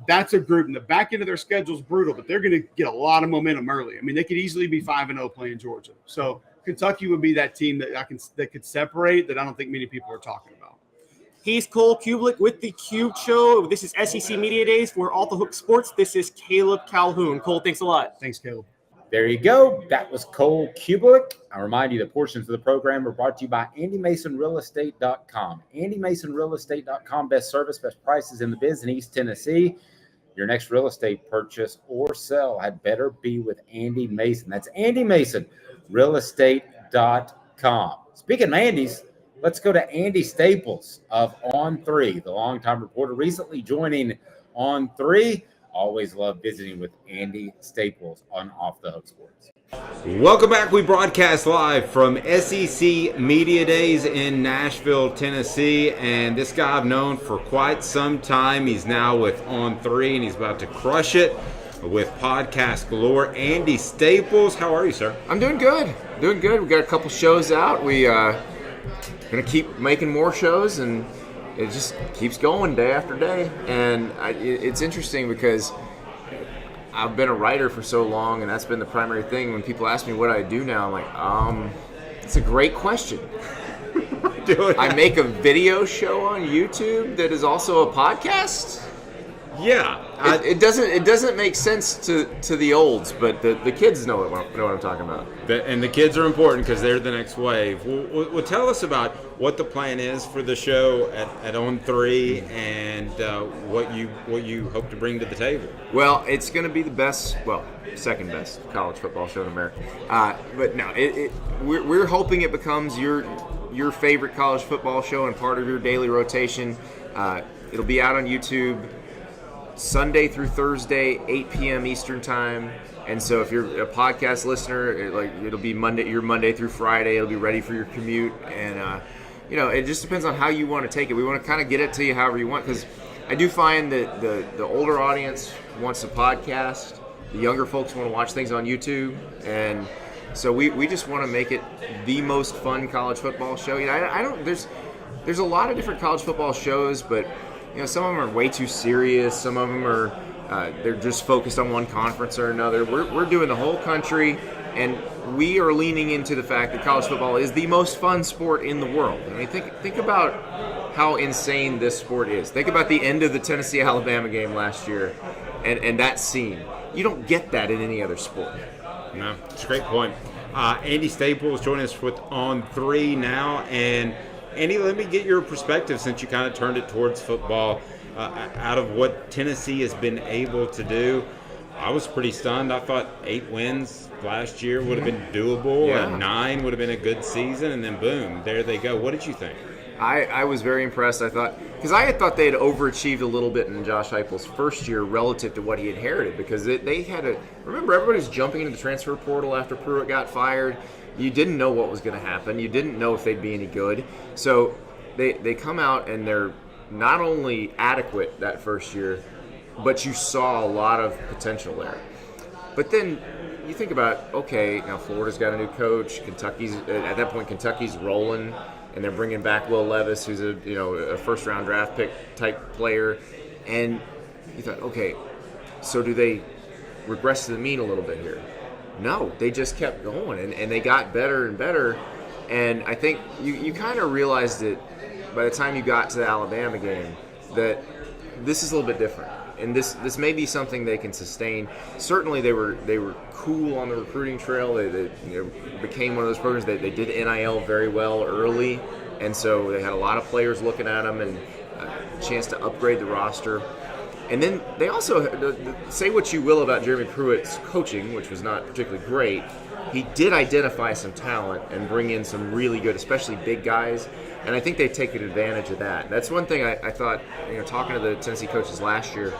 That's a group. And the back end of their schedule is brutal, but they're going to get a lot of momentum early. I mean, they could easily be 5-0 playing Georgia. So Kentucky would be that team that could separate that I don't think many people are talking about. He's Cole Cubelic with the Cube Show. This is SEC Media Days for Off the Hook Sports. This is Caleb Calhoun. Cole, thanks a lot. Thanks, Caleb. There you go. That was Cole Cubelic. I remind you that portions of the program are brought to you by AndyMasonRealEstate.com. AndyMasonRealEstate.com, best service, best prices in the biz in East Tennessee. Your next real estate purchase or sell had better be with Andy Mason. That's AndyMasonRealEstate.com. Speaking of Andy's, let's go to Andy Staples of On3, the longtime reporter recently joining On3. Always love visiting with Andy Staples on Off the Hook Sports. Welcome back. We broadcast live from SEC Media Days in Nashville, Tennessee. And this guy I've known for quite some time. He's now with On3, and he's about to crush it with podcast galore. Andy Staples, how are you, sir? I'm doing good. Doing good. We got a couple shows out. We going to keep making more shows, and it just keeps going day after day. And it's interesting because I've been a writer for so long, and that's been the primary thing. When people ask me what I do now, I'm like, it's a great question. I make a video show on YouTube that is also a podcast. Yeah, it doesn't make sense to the olds, but the kids know what I'm talking about. And the kids are important because they're the next wave. Well, tell us about what the plan is for the show at On3 and what you hope to bring to the table. Well, it's going to be the best, second best college football show in America. But no, we're hoping it becomes your favorite college football show and part of your daily rotation. It'll be out on YouTube Sunday through Thursday, 8 p.m. Eastern time. And so if you're a podcast listener, it'll be Monday through Friday. It'll be ready for your commute. And, it just depends on how you want to take it. We want to kind of get it to you however you want, because I do find that the older audience wants a podcast. The younger folks want to watch things on YouTube. And so we just want to make it the most fun college football show. there's a lot of different college football shows, but some of them are way too serious. Some of them are they're just focused on one conference or another. We're doing the whole country, and we are leaning into the fact that college football is the most fun sport in the world. I mean, think about how insane this sport is. Think about the end of the Tennessee-Alabama game last year and that scene. You don't get that in any other sport. No, it's a great point. Andy Staples joining us with On 3 now. And Andy, let me get your perspective, since you kind of turned it towards football, out of what Tennessee has been able to do. I was pretty stunned. I thought 8 wins last year would have been doable, and 9 would have been a good season, and then boom, there they go. What did you think? I was very impressed. I thought, because I had thought they had overachieved a little bit in Josh Heupel's first year relative to what he inherited, because they had remember, everybody was jumping into the transfer portal after Pruitt got fired. You didn't know what was going to happen. You didn't know if they'd be any good. So they come out and they're not only adequate that first year, but you saw a lot of potential there. But then you think about, okay, now Florida's got a new coach. At that point, Kentucky's rolling, and they're bringing back Will Levis, who's a first-round draft pick type player. And you thought, okay, so do they regress to the mean a little bit here? No, they just kept going, and they got better and better. And I think you kind of realized it by the time you got to the Alabama game that this is a little bit different. And this may be something they can sustain. Certainly, they were cool on the recruiting trail. They became one of those programs that they did NIL very well early, and so they had a lot of players looking at them and a chance to upgrade the roster. And then they also, say what you will about Jeremy Pruitt's coaching, which was not particularly great, he did identify some talent and bring in some really good, especially big guys. And I think they've taken advantage of that. That's one thing I thought, talking to the Tennessee coaches last year,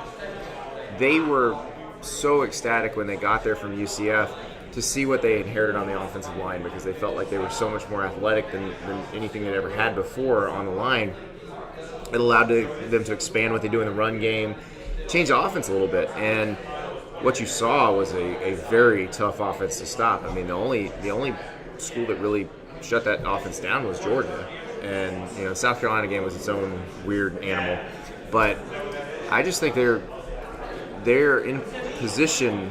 they were so ecstatic when they got there from UCF to see what they inherited on the offensive line, because they felt like they were so much more athletic than anything they'd ever had before on the line. It allowed them to expand what they do in the run game, change the offense a little bit. And what you saw was a very tough offense to stop. I mean, the only school that really shut that offense down was Georgia. And South Carolina game was its own weird animal, but I just think they're in position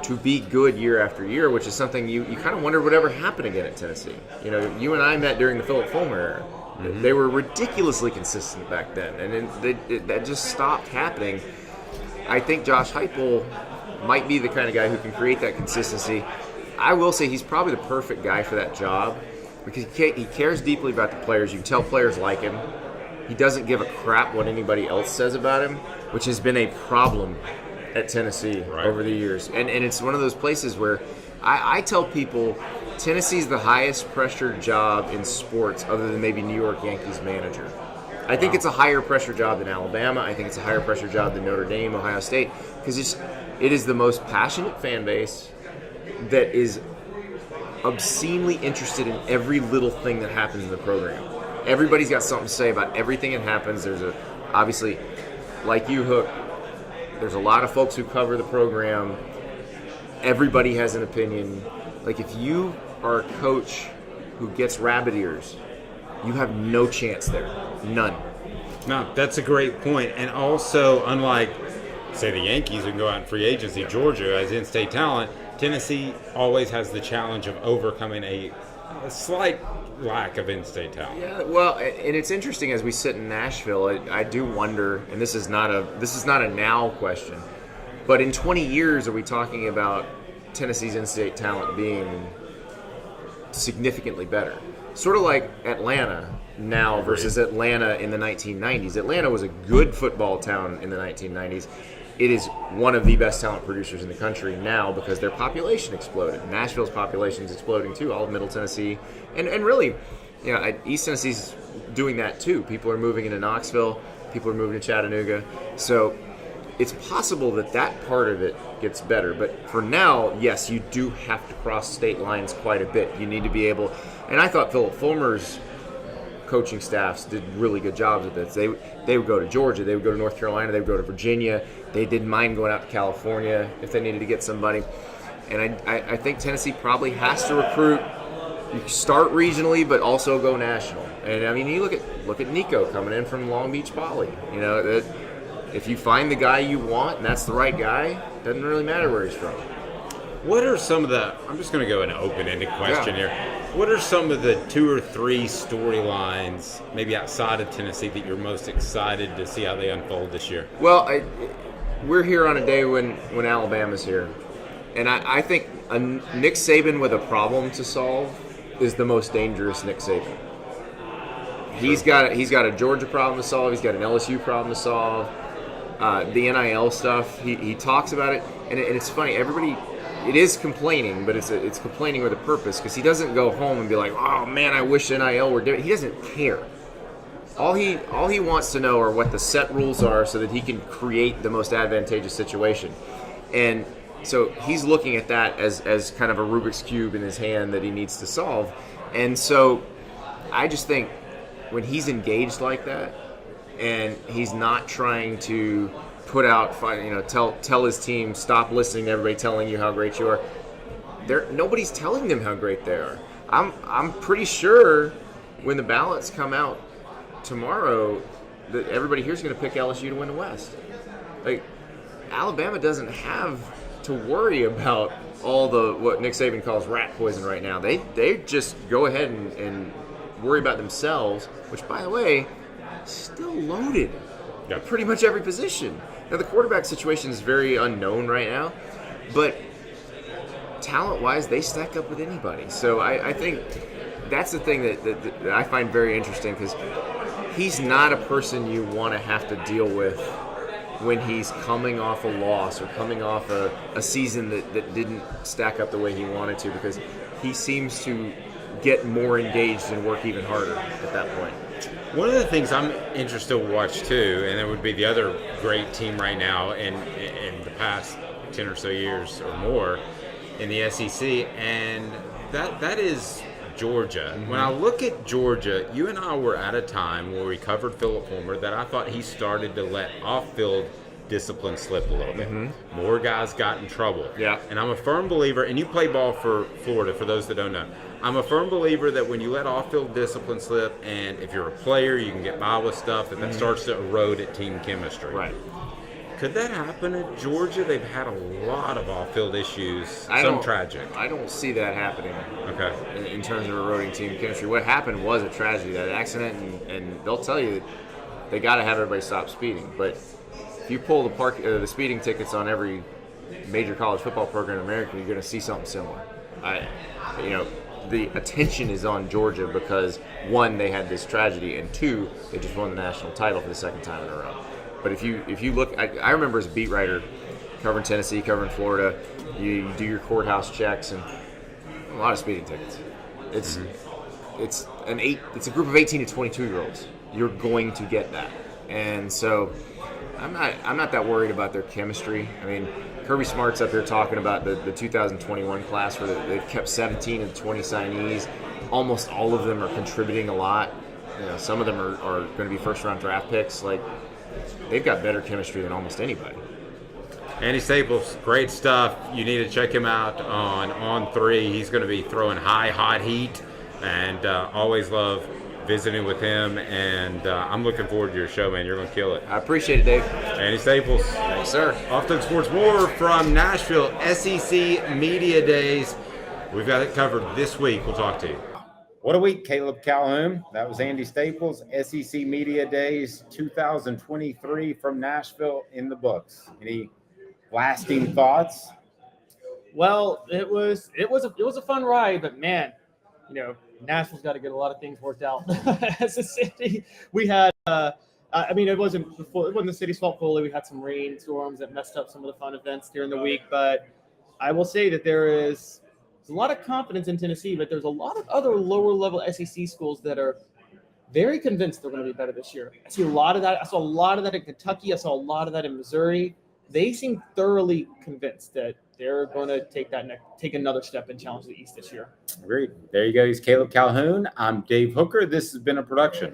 to be good year after year, which is something you kind of wondered would ever happen again at Tennessee. You and I met during the Philip Fulmer era. Mm-hmm. They were ridiculously consistent back then, and then that just stopped happening. I think Josh Heupel might be the kind of guy who can create that consistency. I will say he's probably the perfect guy for that job, because he cares deeply about the players. You can tell players like him. He doesn't give a crap what anybody else says about him, which has been a problem at Tennessee over the years. And it's one of those places where I tell people Tennessee's the highest pressure job in sports other than maybe New York Yankees manager. I think it's a higher pressure job than Alabama. I think it's a higher pressure job than Notre Dame, Ohio State, because it is the most passionate fan base that is obscenely interested in every little thing that happens in the program. Everybody's got something to say about everything that happens. There's obviously, like you, Hook, there's a lot of folks who cover the program. Everybody has an opinion. Like, if you are a coach who gets rabbit ears, you have no chance there. None. No, that's a great point. And also, unlike, say, the Yankees who can go out in free agency, Georgia as in-state talent, Tennessee always has the challenge of overcoming a slight lack of in-state talent. Yeah, well, and it's interesting as we sit in Nashville. I do wonder, and this is not a now question, but in 20 years, are we talking about Tennessee's in-state talent being significantly better? Sort of like Atlanta now versus Atlanta in the 1990s. Atlanta was a good football town in the 1990s. It is one of the best talent producers in the country now because their population exploded. Nashville's population is exploding too, all of Middle Tennessee. And really, East Tennessee's doing that too. People are moving into Knoxville. People are moving to Chattanooga. So it's possible that part of it gets better. But for now, yes, you do have to cross state lines quite a bit. You need to be able, and I thought Philip Fulmer's coaching staffs did really good jobs with this. They would go to Georgia, they would go to North Carolina, they would go to Virginia. They didn't mind going out to California if they needed to get somebody. And I think Tennessee probably has to recruit. You start regionally, but also go national. And I mean, you look at look at Nico coming in from Long Beach Poly. You know, that if you find the guy you want and that's the right guy, doesn't really matter where he's from. What are some of the, I'm just going to go an open-ended question here. What are some of the 2 or 3 storylines, maybe outside of Tennessee, that you're most excited to see how they unfold this year? Well, we're here on a day when Alabama's here. And I think a Nick Saban with a problem to solve is the most dangerous Nick Saban. He's got a Georgia problem to solve. He's got an LSU problem to solve. The NIL stuff, he talks about it. And it's funny, everybody... It is complaining, but it's complaining with a purpose, because he doesn't go home and be like, oh man, I wish NIL were different. He doesn't care. All he wants to know are what the set rules are so that he can create the most advantageous situation. And so he's looking at that as kind of a Rubik's Cube in his hand that he needs to solve. And so I just think when he's engaged like that and he's not trying to put out, tell his team, stop listening to everybody telling you how great you are. Nobody's telling them how great they are. I'm pretty sure when the ballots come out tomorrow, that everybody here is going to pick LSU to win the West. Like, Alabama doesn't have to worry about all the what Nick Saban calls rat poison right now. They just go ahead and worry about themselves, which, by the way, is still loaded at pretty much every position. Now, the quarterback situation is very unknown right now, but talent-wise, they stack up with anybody. So I think that's the thing that I find very interesting, because he's not a person you want to have to deal with when he's coming off a loss or coming off a season that didn't stack up the way he wanted to, because he seems to get more engaged and work even harder at that point. One of the things I'm interested to watch too, and it would be the other great team right now in the past 10 or so years or more in the SEC, and that is Georgia. Mm-hmm. When I look at Georgia, you and I were at a time where we covered Philip Fulmer that I thought he started to let off-field discipline slip a little bit. Mm-hmm. More guys got in trouble. Yeah. And I'm a firm believer, and you play ball for Florida, for those that don't know. I'm a firm believer that when you let off-field discipline slip, and if you're a player, you can get by with stuff, that starts to erode at team chemistry. Right. Could that happen at Georgia? They've had a lot of off-field issues, some tragic. I don't see that happening. Okay. In terms of eroding team chemistry. What happened was a tragedy, that accident, and they'll tell you that they got to have everybody stop speeding. But if you pull the speeding tickets on every major college football program in America, you're going to see something similar. The attention is on Georgia because, one, they had this tragedy, and two, they just won the national title for the second time in a row. But if you look, I remember as a beat writer covering Tennessee, covering Florida, you do your courthouse checks and a lot of speeding tickets. It's a group of 18 to 22-year-olds. You're going to get that, and so I'm not that worried about their chemistry. I mean, Kirby Smart's up here talking about the 2021 class where they've kept 17 of 20 signees. Almost all of them are contributing a lot. Some of them are going to be first-round draft picks. Like, they've got better chemistry than almost anybody. Andy Staples, great stuff. You need to check him out on 3. He's going to be throwing hot heat, and always love visiting with him, and I'm looking forward to your show, man. You're going to kill it. I appreciate it, Dave. Andy Staples. Thanks, sir. Off to Sports More from Nashville SEC Media Days. We've got it covered this week. We'll talk to you. What a week, Caleb Calhoun. That was Andy Staples, SEC Media Days 2023 from Nashville in the books. Any lasting thoughts? Well, it was a fun ride, but man, Nashville's got to get a lot of things worked out. As a city, we had, it wasn't the city's fault fully. We had some rainstorms that messed up some of the fun events during the week. But I will say that there's a lot of confidence in Tennessee, but there's a lot of other lower-level SEC schools that are very convinced they're going to be better this year. I see a lot of that. I saw a lot of that in Kentucky. I saw a lot of that in Missouri. They seem thoroughly convinced that they're going to take another step and challenge the East this year. Agreed. There you go. He's Caleb Calhoun. I'm Dave Hooker. This has been a production